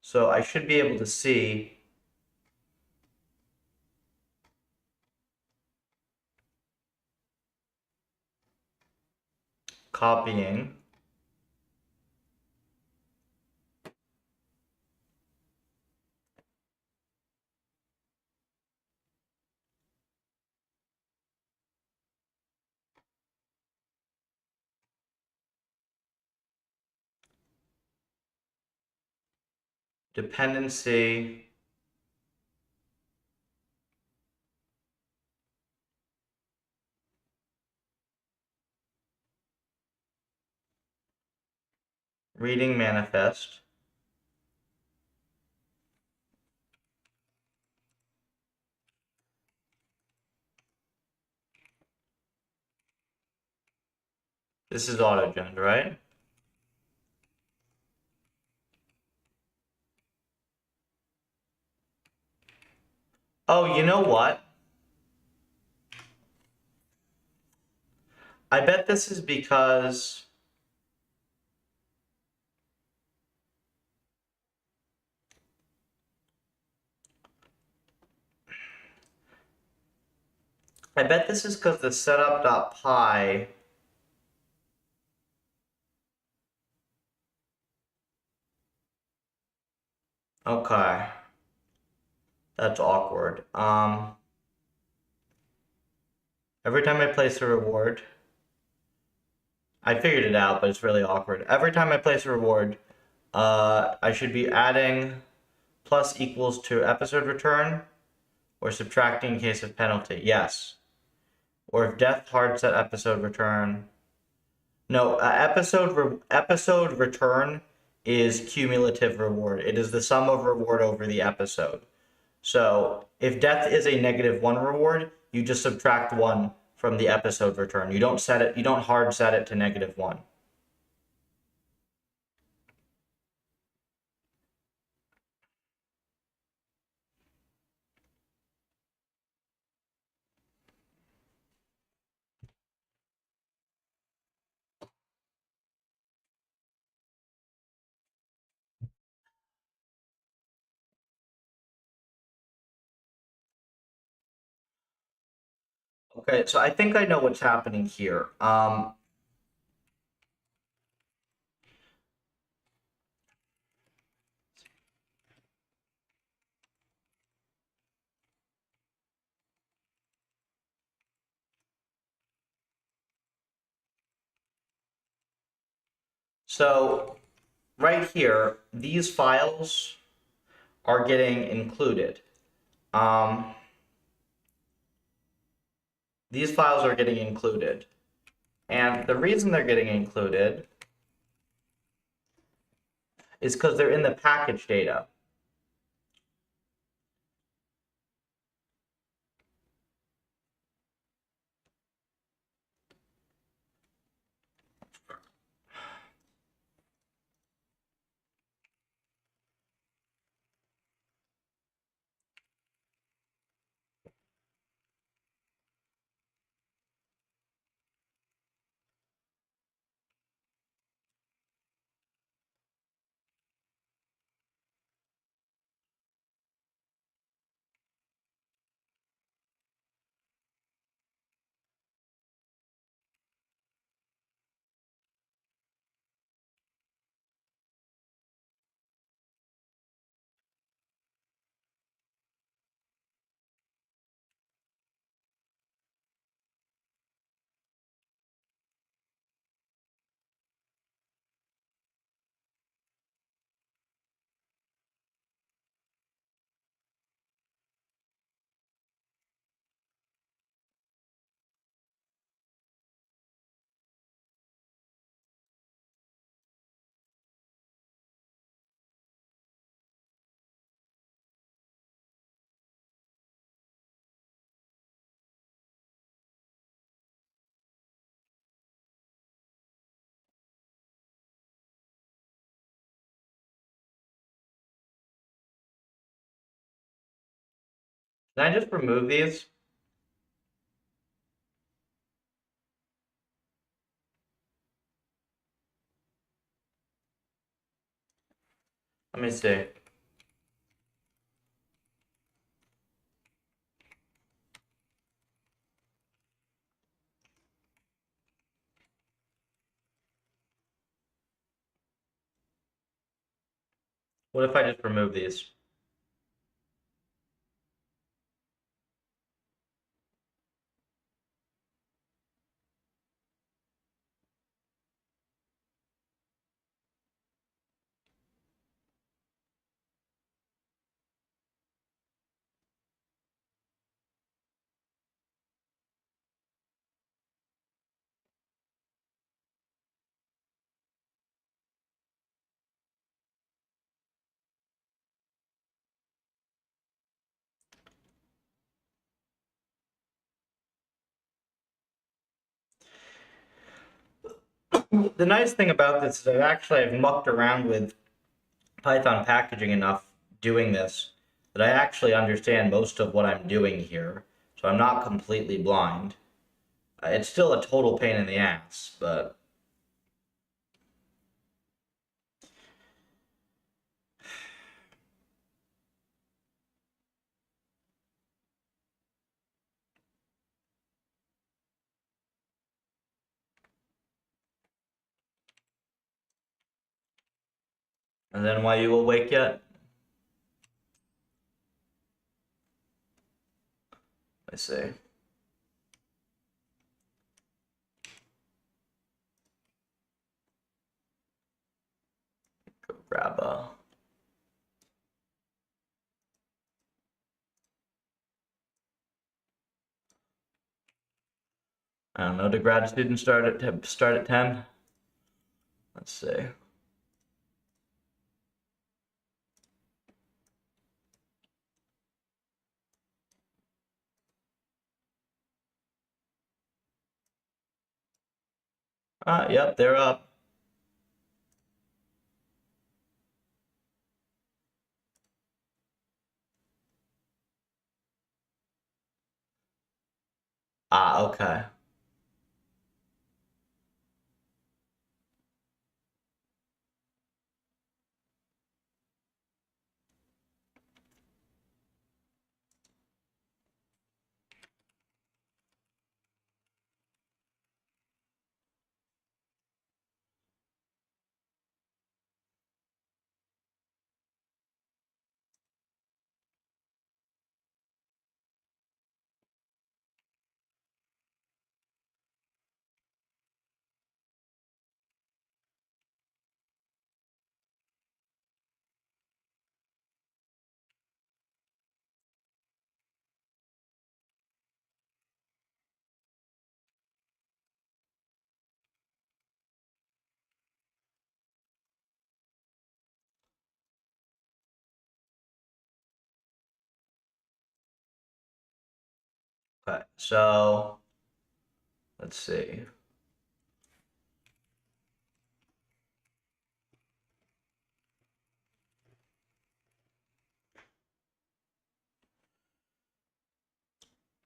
So I should be able to see copying dependency reading manifest This is autogen, right? Oh, you know what? I bet this is because the setup.py okay. That's awkward. Every time I place a reward, I figured it out, but it's really awkward. Every time I place a reward, I should be adding plus equals to episode return or subtracting in case of penalty. Yes. Or if death hard set episode return. No, episode return is cumulative reward. It is the sum of reward over the episode. So if death is a -1 reward, you just subtract 1 from the episode return. You don't hard set it to -1. Okay, so I think I know what's happening here. So right here, these files are getting included. These files are getting included. And the reason they're getting included is because they're in the package data. Can I just remove these? Let me see. What if I just remove these? The nice thing about this is I've mucked around with Python packaging enough doing this that I actually understand most of what I'm doing here, so I'm not completely blind. It's still a total pain in the ass, but and then why you awake yet? I see. Go grab a. I don't know. Did grad students start at 10? Let's see. Yep, they're up. Okay. Okay, so let's see.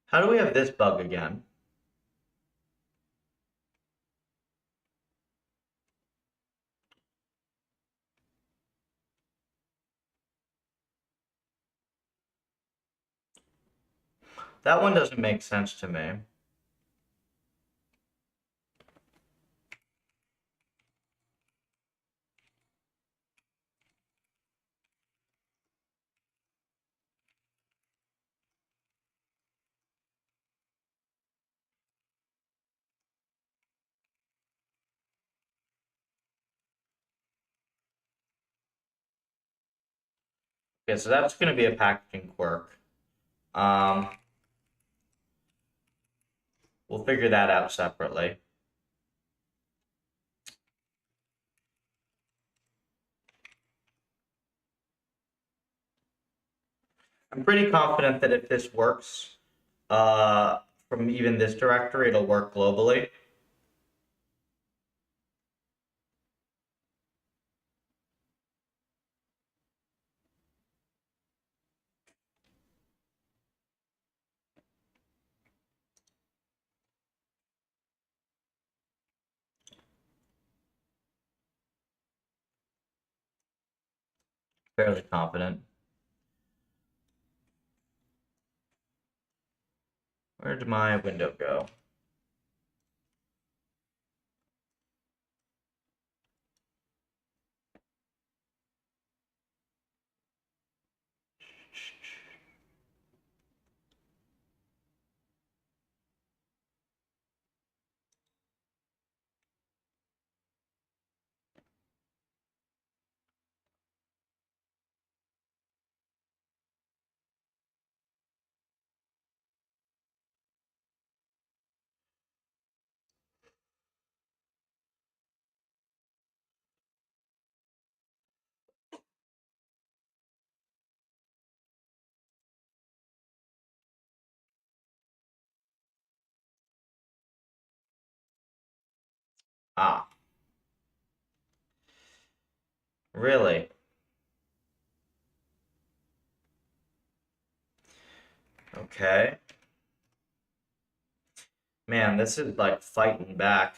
How do we have this bug again? That one doesn't make sense to me. Okay, so that's going to be a packaging quirk. We'll figure that out separately. I'm pretty confident that if this works from even this directory, it'll work globally. fairly confident. Where did my window go? Ah, really? Okay. Man, this is like fighting back.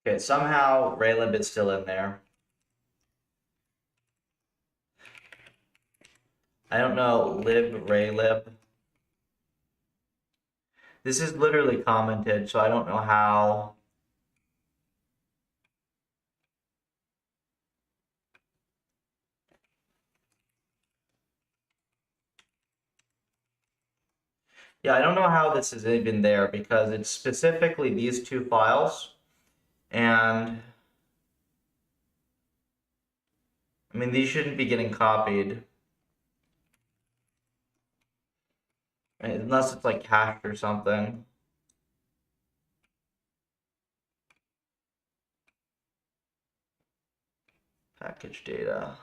Okay, somehow Raylib is still in there. I don't know, lib, Raylib. This is literally commented, so I don't know how. Yeah, I don't know how this is even there because it's specifically these two files. And I mean, these shouldn't be getting copied unless it's like cached or something. Package data.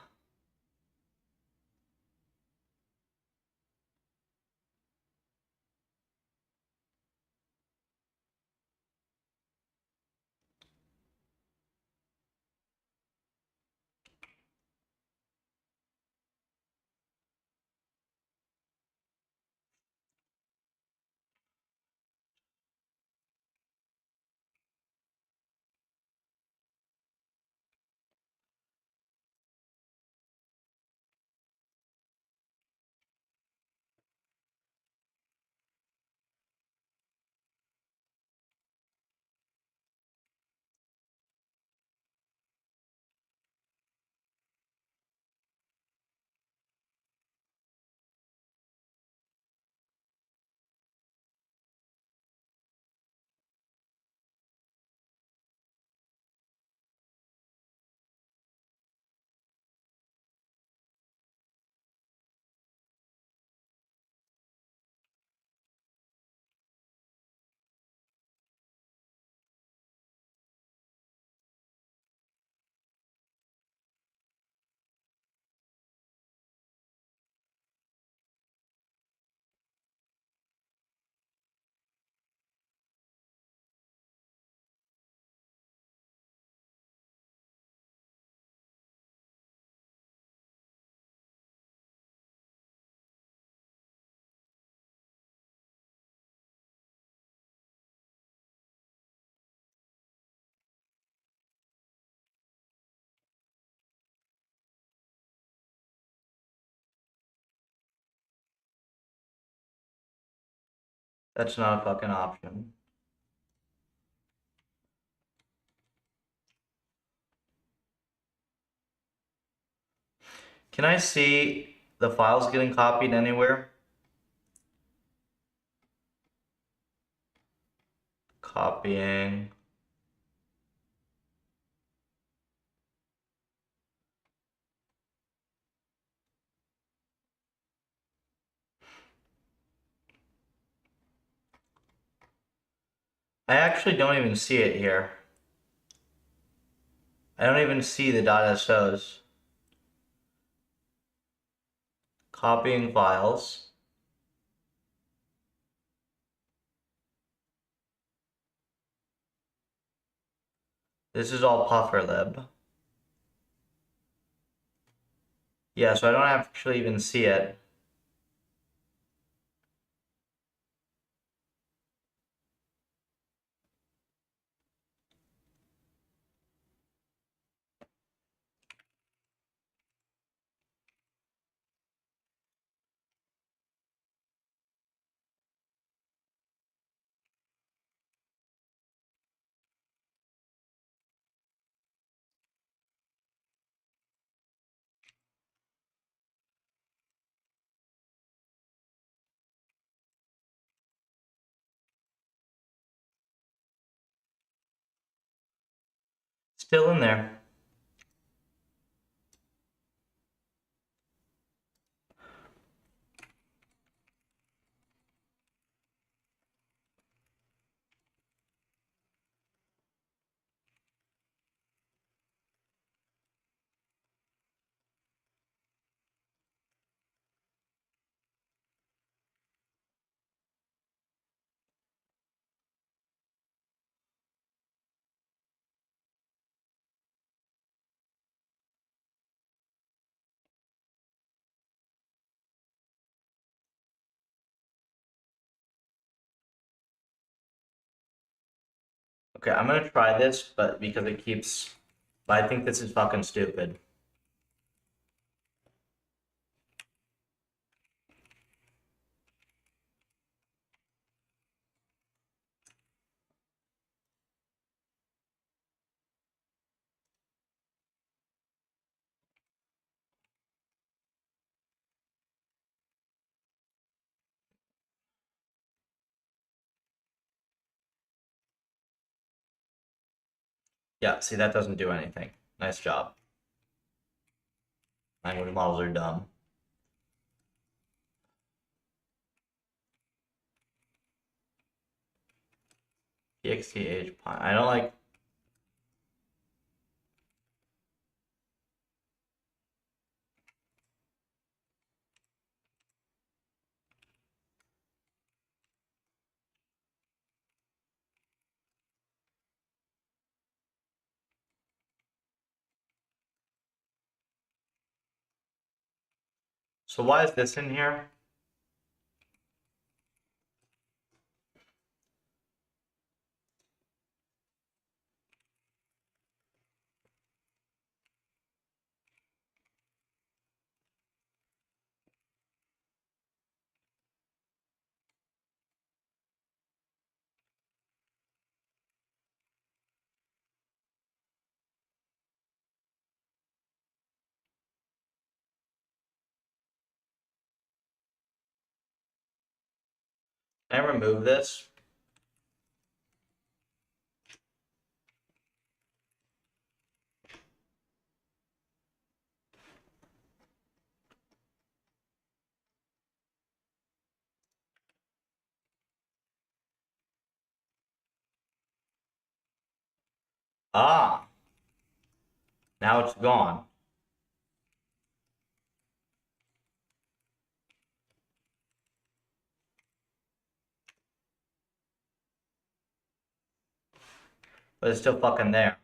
That's not a fucking option. Can I see the files getting copied anywhere? Copying. I actually don't even see it here. I don't even see the .sos. Copying files. This is all PufferLib. Yeah, so I don't actually even see it. Still in there. Okay, I'm gonna try this, but because it keeps... But I think this is fucking stupid. Yeah, see, that doesn't do anything. Nice job. Language models are dumb. TXT I don't like... So why is this in here? Can I remove this? Ah! Now it's gone. But it's still fucking there.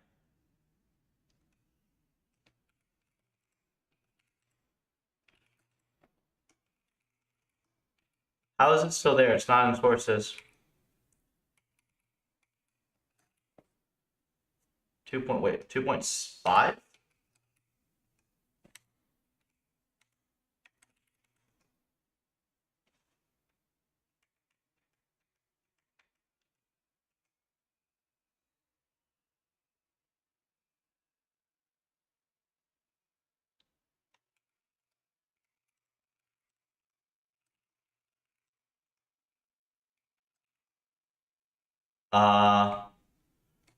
How is it still there? It's not in sources. 2.5?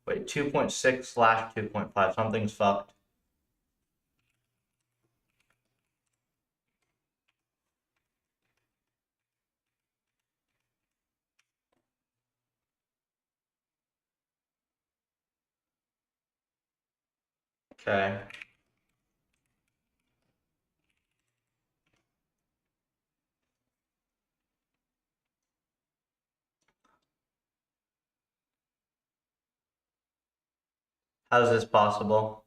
Wait, 2.6/2.5. Something's fucked. Okay. How is this possible?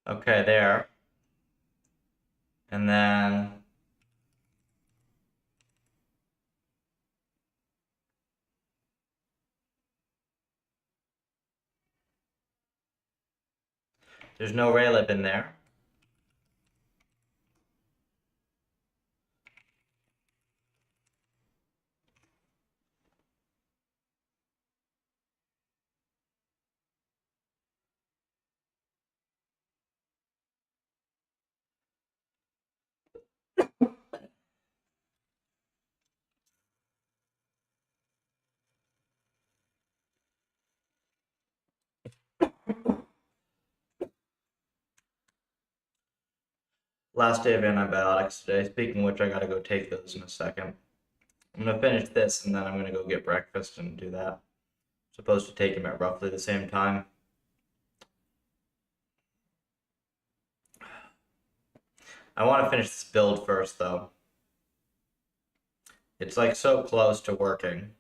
Okay, there. And then... There's no raylib in there. Last day of antibiotics today. Speaking of which, I gotta go take those in a second. I'm gonna finish this and then I'm gonna go get breakfast and do that. Supposed to take them at roughly the same time. I want to finish this build first, though. It's like so close to working.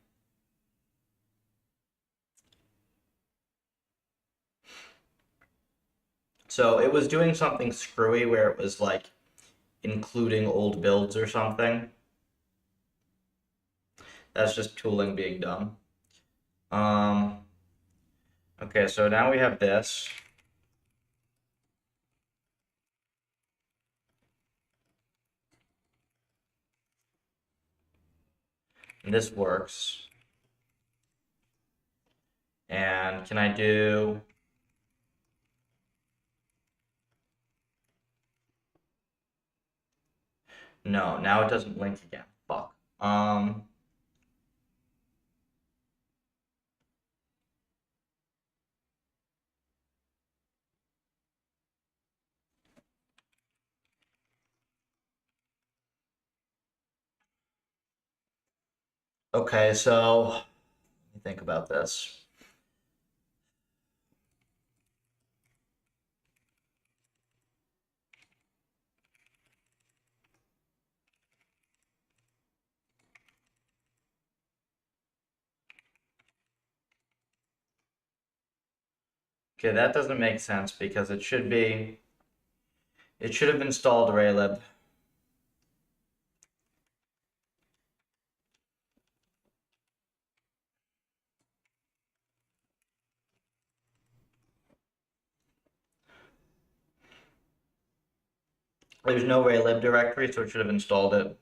So it was doing something screwy where it was like including old builds or something. That's just tooling being done. Okay, so now we have this. And this works. And can I do... No, now it doesn't link again. Fuck. Okay, so let me think about this. Okay, that doesn't make sense because it should have installed RayLib. There's no RayLib directory, so it should have installed it.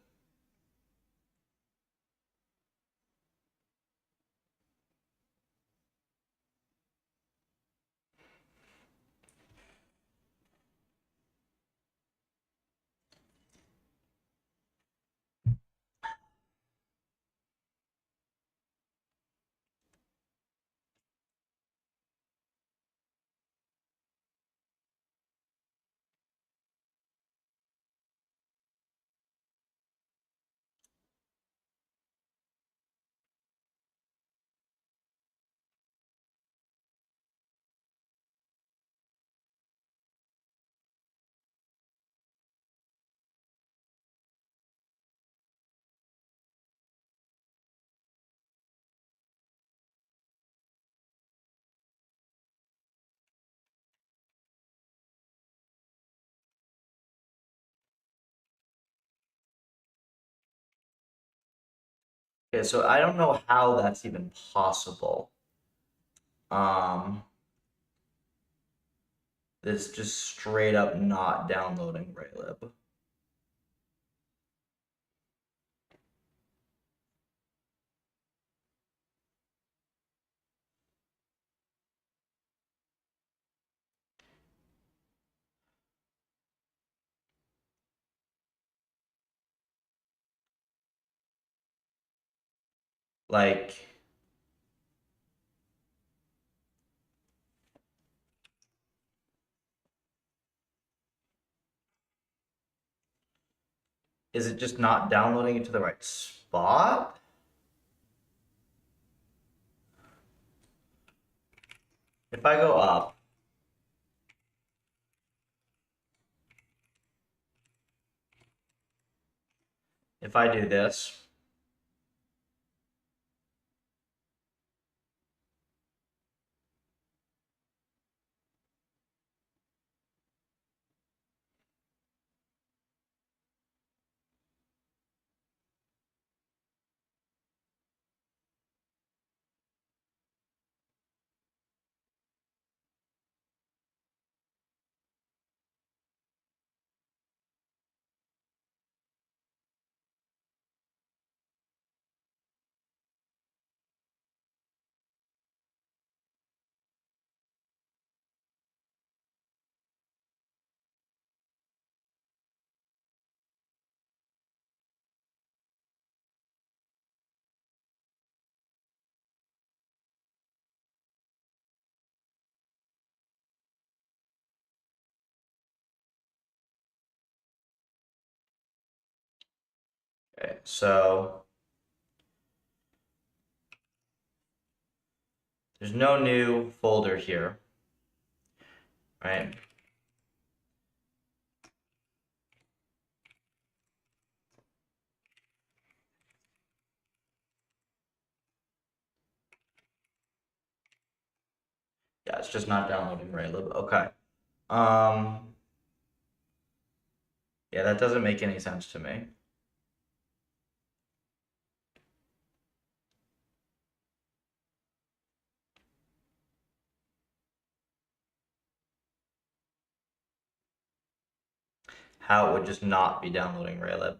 Okay, so I don't know how that's even possible. It's just straight up not downloading RayLib. Like, is it just not downloading it to the right spot? If I go up, if I do this, Okay, so there's no new folder here, right? Yeah, it's just not downloading RayLib. Okay. Yeah, that doesn't make any sense to me. How it would just not be downloading RayLib.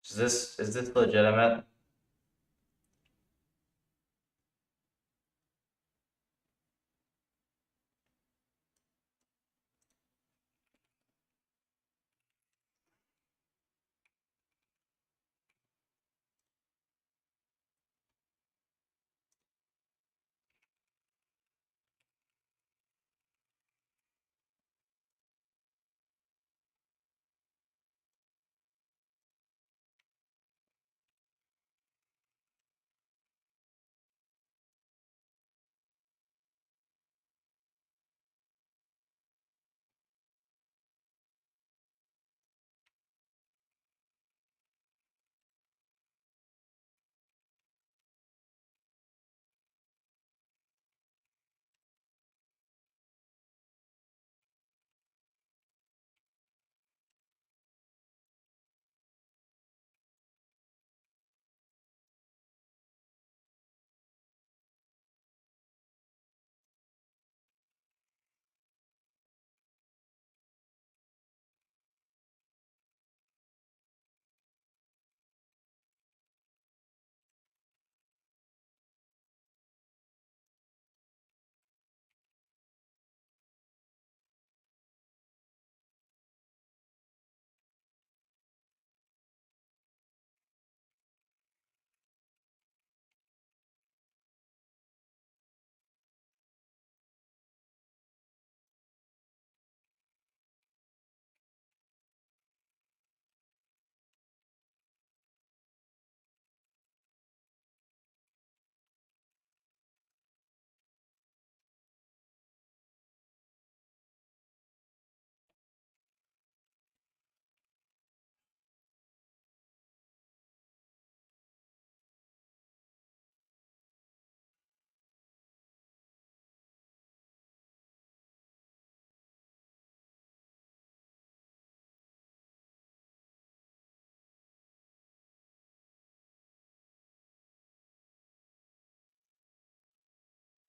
Is this legitimate?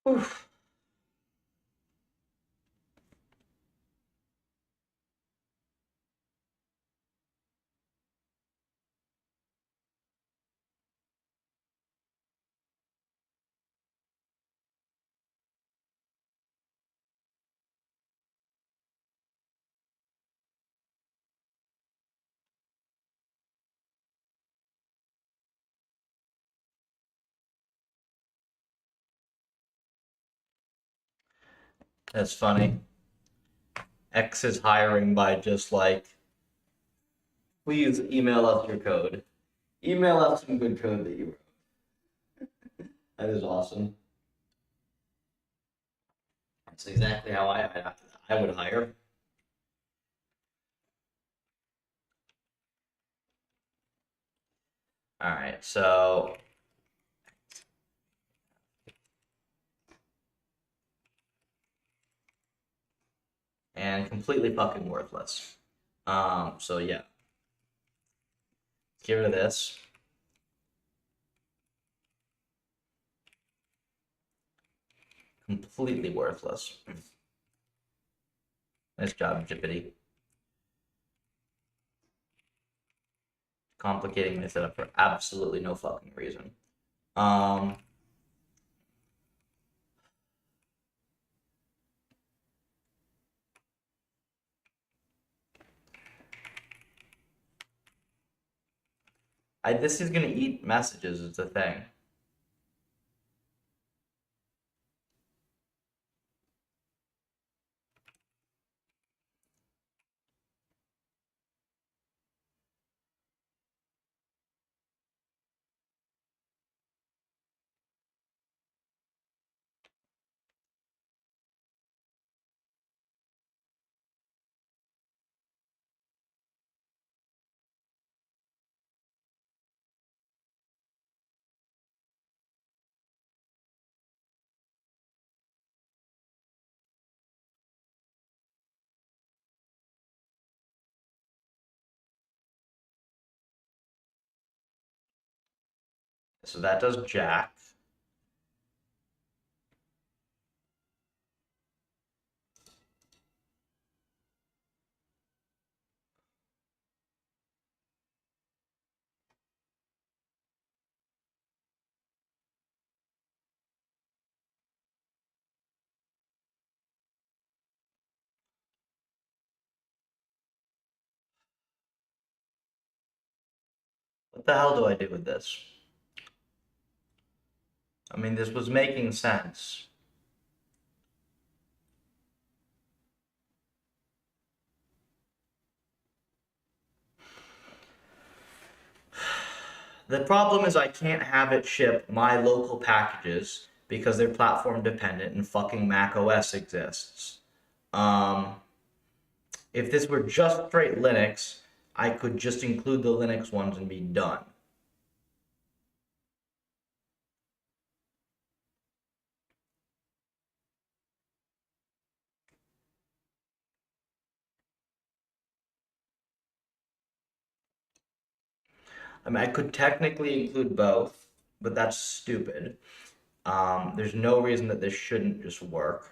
Oof. That's funny. X is hiring by just like, please email us your code. Email us some good code that you wrote. That is awesome. That's exactly how I would hire. All right, so and completely fucking worthless. So yeah. Get rid of this. Completely worthless. Nice job, Jippity. Complicating my setup for absolutely no fucking reason. This is gonna eat messages, it's a thing. So that does jack. What the hell do I do with this? I mean, this was making sense. The problem is I can't have it ship my local packages because they're platform dependent and fucking Mac OS exists. If this were just straight Linux, I could just include the Linux ones and be done. I mean, I could technically include both, but that's stupid. There's no reason that this shouldn't just work.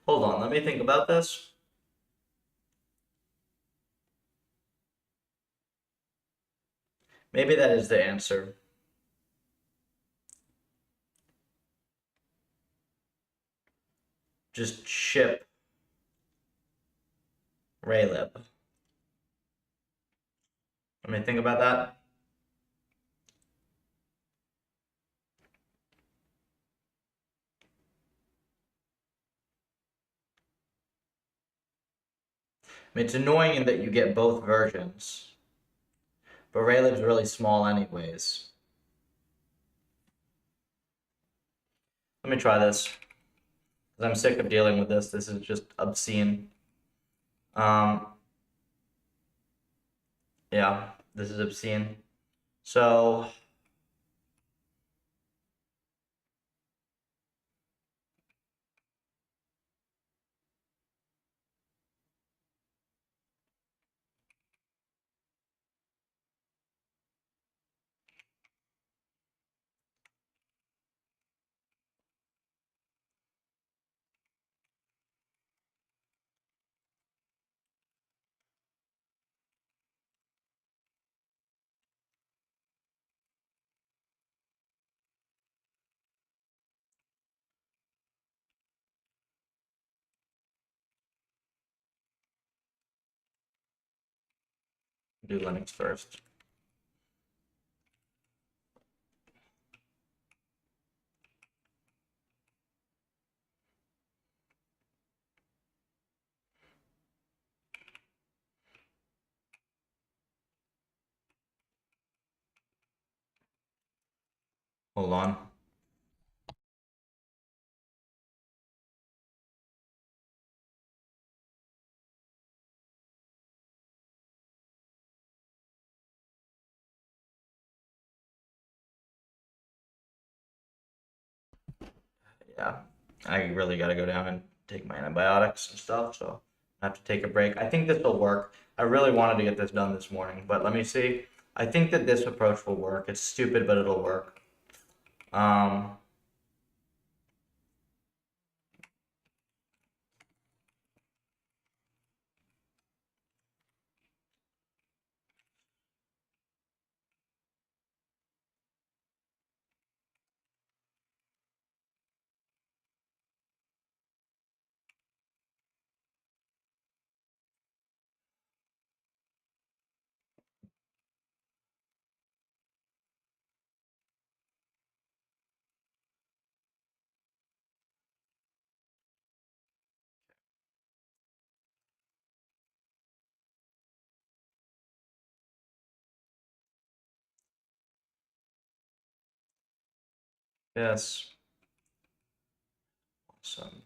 Hold on, let me think about this. Maybe that is the answer. Just ship Raylib. Let me think about that. I mean, it's annoying in that you get both versions, but Raylib's really small anyways. Let me try this, because I'm sick of dealing with this. This is just obscene. Yeah, this is obscene. So, do Linux first. Hold on. Yeah, I really got to go down and take my antibiotics and stuff, so I have to take a break. I think this will work. I really wanted to get this done this morning, but let me see. I think that this approach will work. It's stupid, but it'll work. Um, yes. Awesome.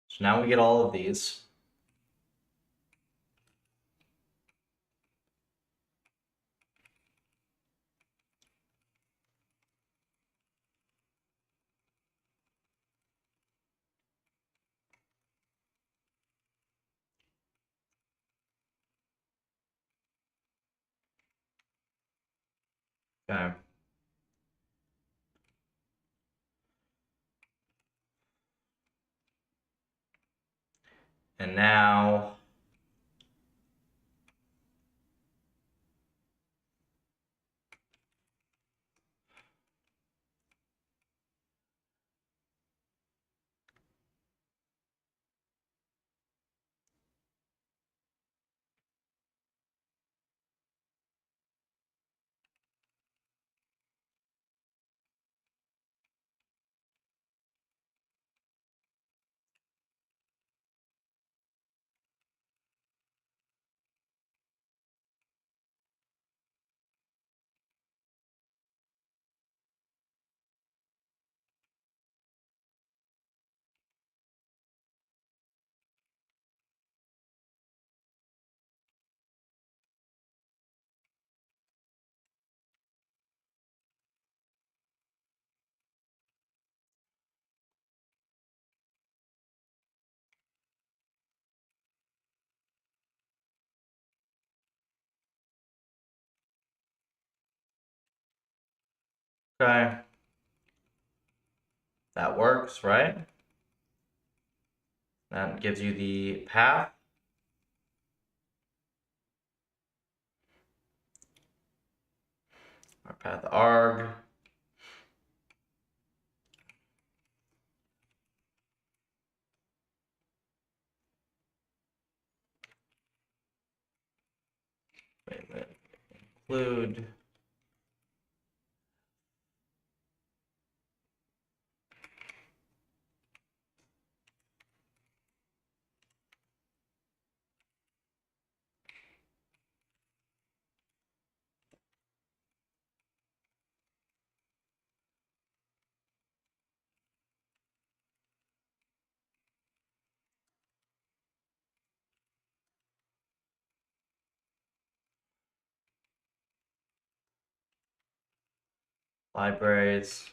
So now we get all of these. Okay. And now okay. That works, right? That gives you the path. Our path arg. Wait a minute. Include libraries.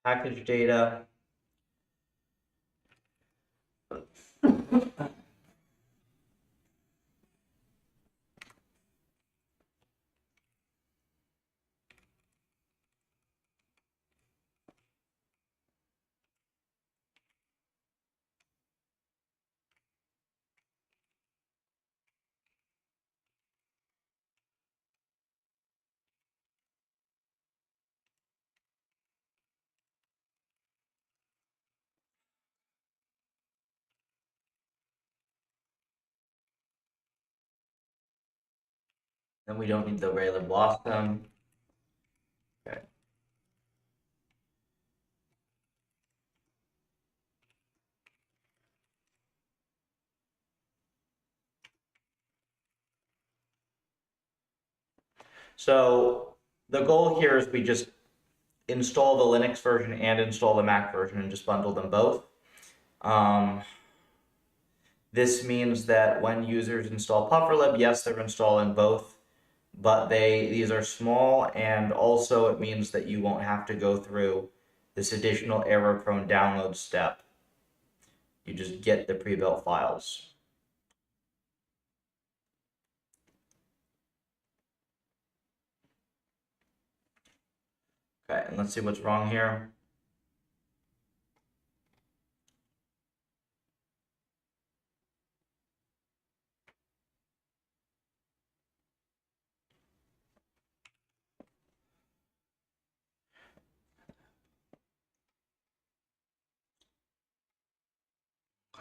Package data. Then we don't need the array-lib blossom. Okay. So the goal here is we just install the Linux version and install the Mac version and just bundle them both. This means that when users install PufferLib, yes, they're installing both, but these are small, and also it means that you won't have to go through this additional error-prone download step. You just get the pre-built files. Okay, and let's see what's wrong here.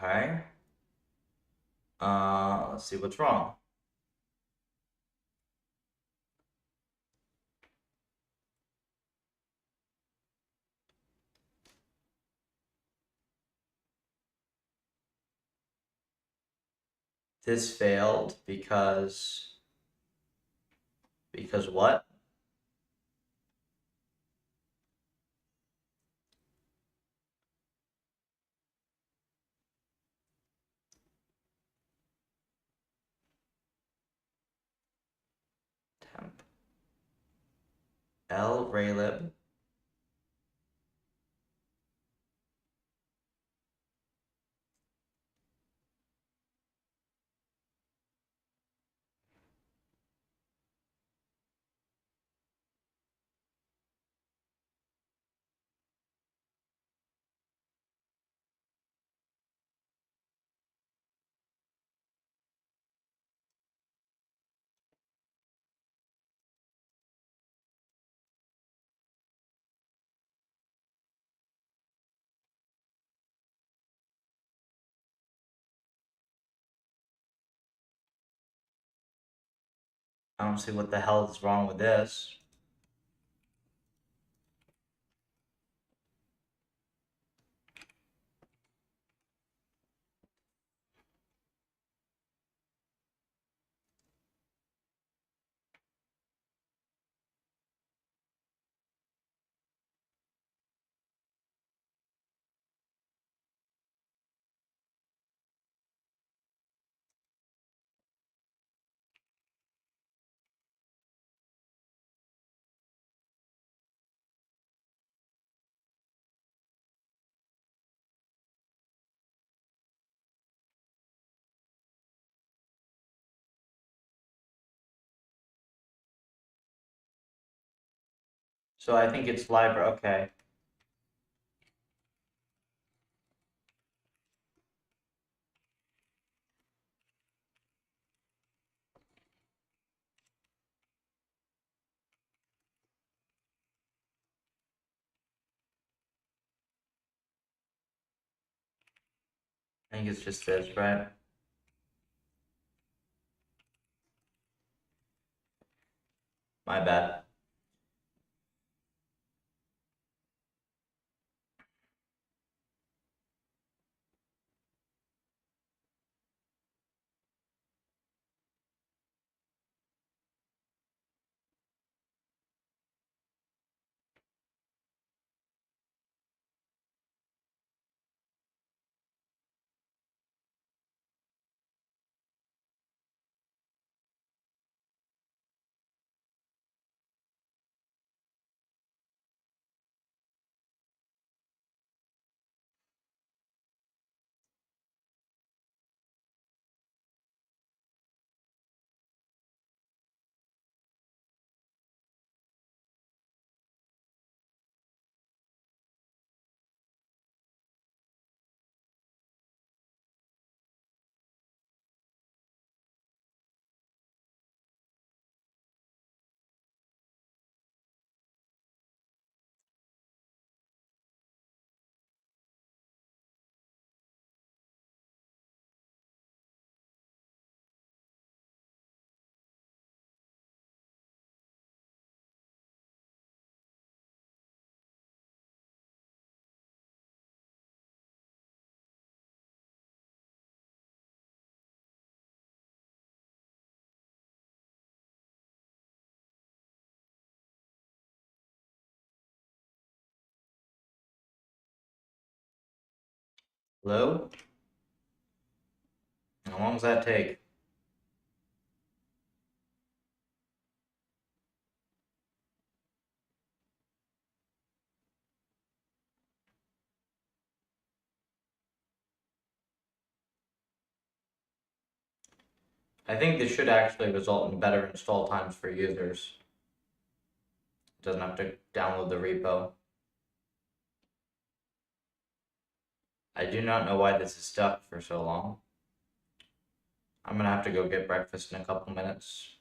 Okay. Let's see what's wrong. This failed because what? Temp L raylib. I don't see what the hell is wrong with this. So I think it's library. Okay. I think it's just this, right? My bad. Hello? How long does that take? I think this should actually result in better install times for users. It doesn't have to download the repo. I do not know why this is stuck for so long. I'm gonna have to go get breakfast in a couple minutes.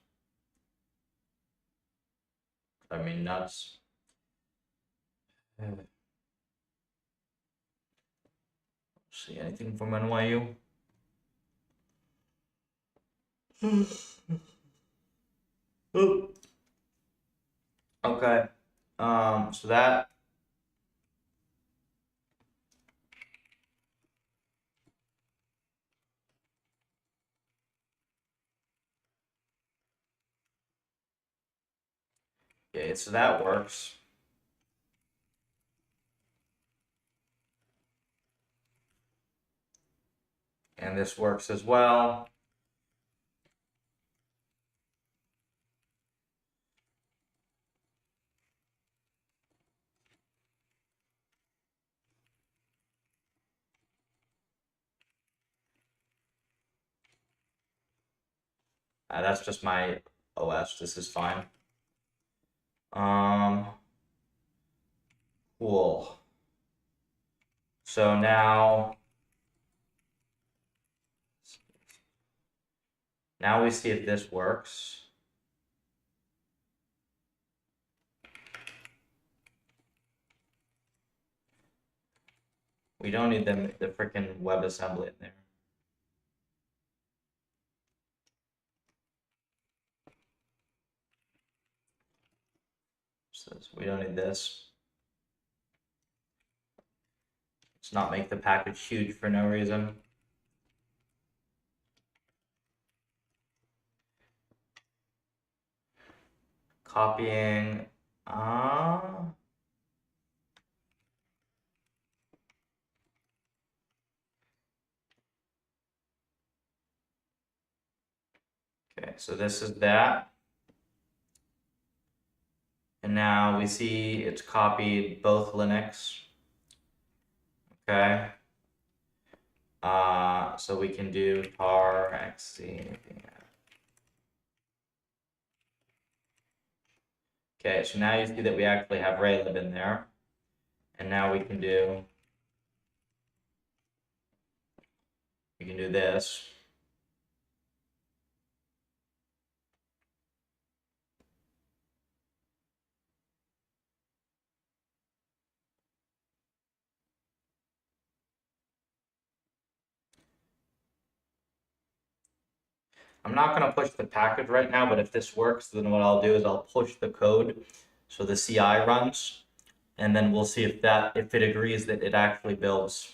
I mean, nuts. See anything from NYU? Oh. Okay. So that. Okay, so that works. And this works as well. That's just my OS. This is fine. Cool. So now we see if this works. We don't need the freaking WebAssembly in there. So we don't need this. Let's not make the package huge for no reason. Copying. Okay, so this is that. And now we see it's copied both Linux. Okay. So we can do tar xc. Okay, so now you see that we actually have raylib in there. And now we can do this. I'm not going to push the package right now, but if this works, then what I'll do is I'll push the code so the CI runs, and then we'll see if it agrees that it actually builds.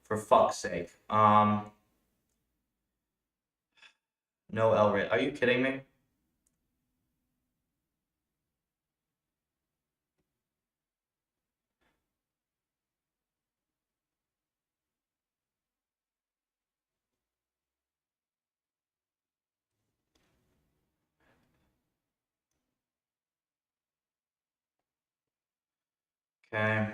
For fuck's sake. No LRAID. Are you kidding me? Okay.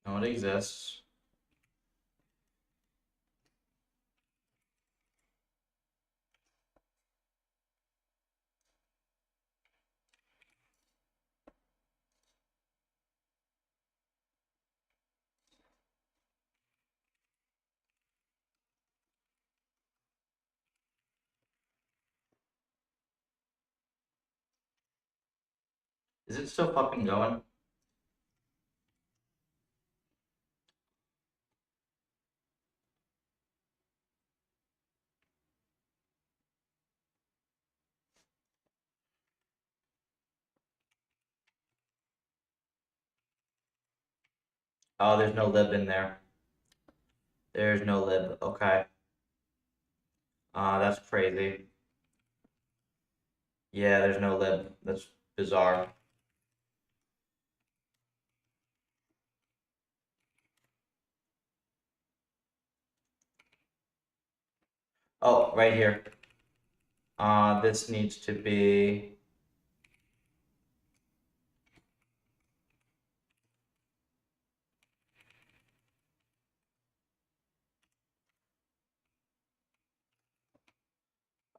No, it exists. Is it still fucking going? Oh, there's no lib in there. There's no lib. Okay. That's crazy. Yeah, there's no lib. That's bizarre. Oh, right here. This needs to be.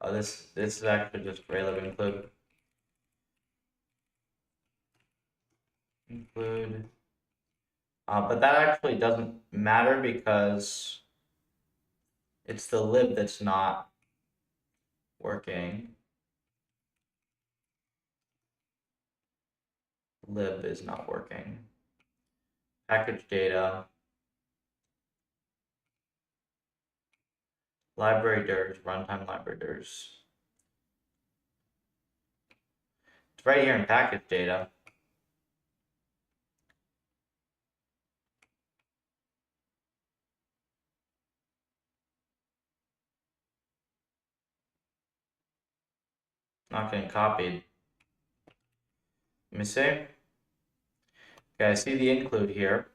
Oh, this is actually just PufferLib include. But that actually doesn't matter because it's the lib that's not working. Lib is not working. Package data. Library dirs, runtime library dirs. It's right here in package data. Not getting copied. Let me see. Okay, I see the include here.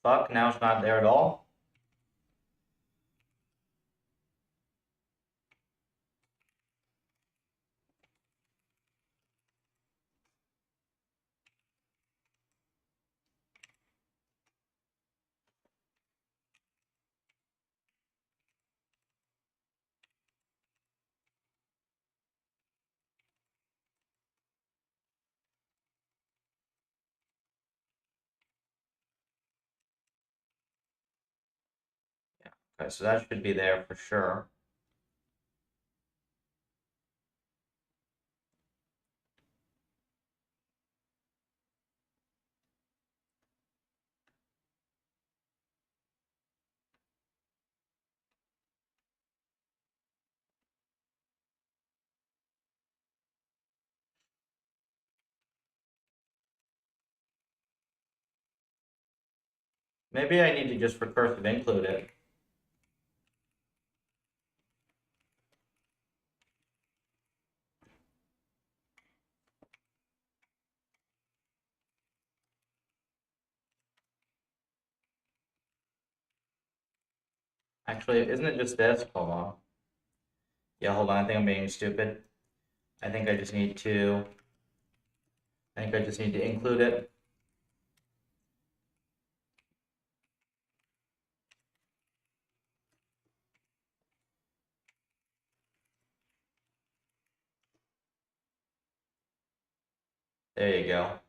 Fuck, now it's not there at all. Okay, so that should be there for sure. Maybe I need to just recursive include it. Actually, isn't it just this? Hold on. Yeah, hold on. I think I'm being stupid. I think I just need to include it. There you go.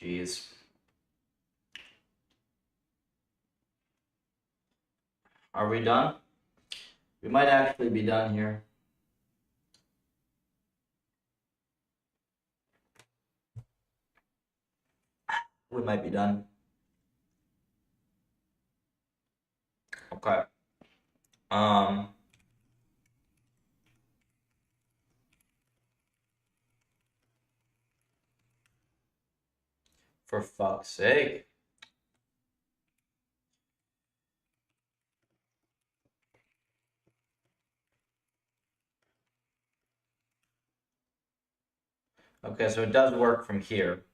Jeez. Are we done? We might actually be done here. We might be done. Okay. For fuck's sake. Okay, so it does work from here.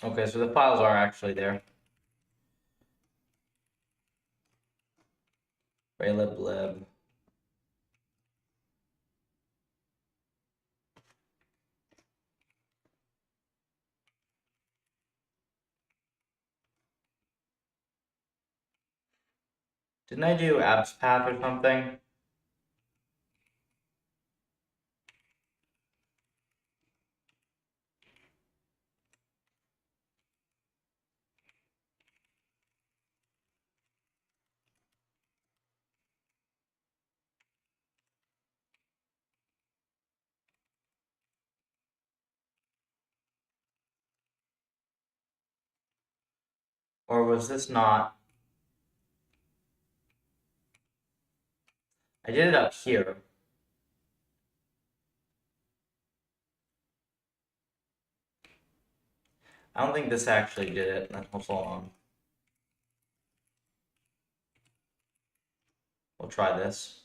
Okay, so the files are actually there. Lib. Didn't I do apps path or something? Or was this not? I did it up here. I don't think this actually did it. Hold on. We'll try this.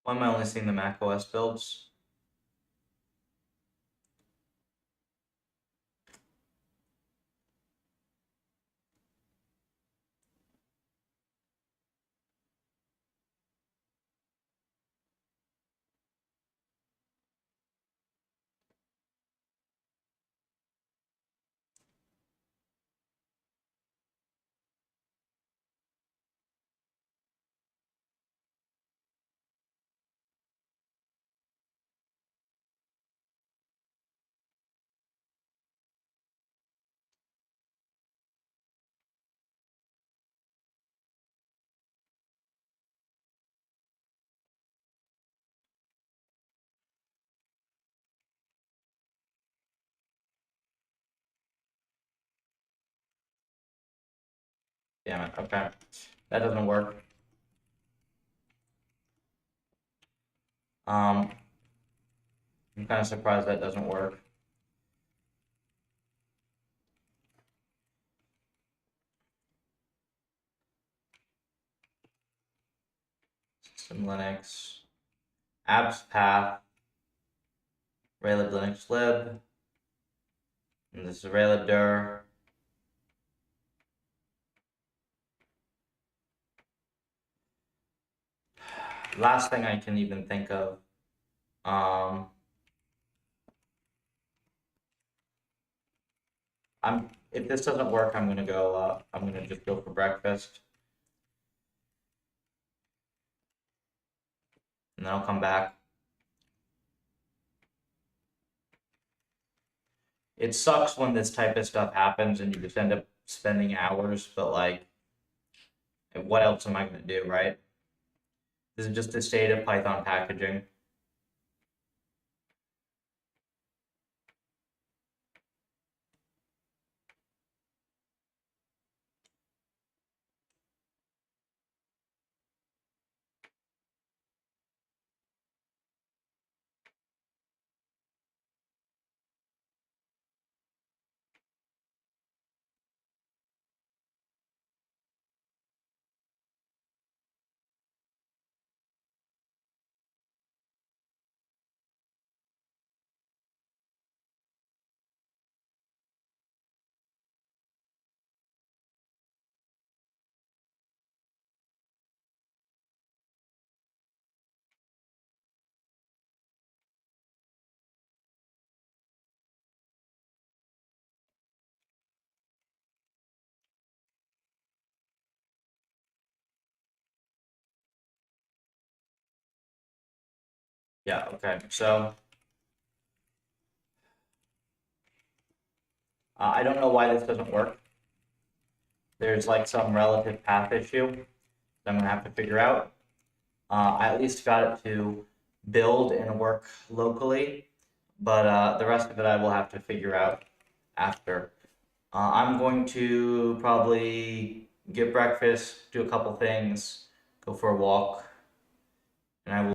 Why am I only seeing the Mac OS builds? Damn it, okay. That doesn't work. I'm kind of surprised that doesn't work. System Linux, apps path, Raylib Linux lib, and this is Raylib dir. Last thing I can even think of. If this doesn't work, I'm gonna go. I'm gonna just go for breakfast, and then I'll come back. It sucks when this type of stuff happens and you just end up spending hours, but like, what else am I gonna do, right? This is just a state of Python packaging. Yeah, okay. So I don't know why this doesn't work. There's like some relative path issue that I'm gonna have to figure out. I at least got it to build and work locally, but the rest of it I will have to figure out after. I'm going to probably get breakfast, do a couple things, go for a walk, and I will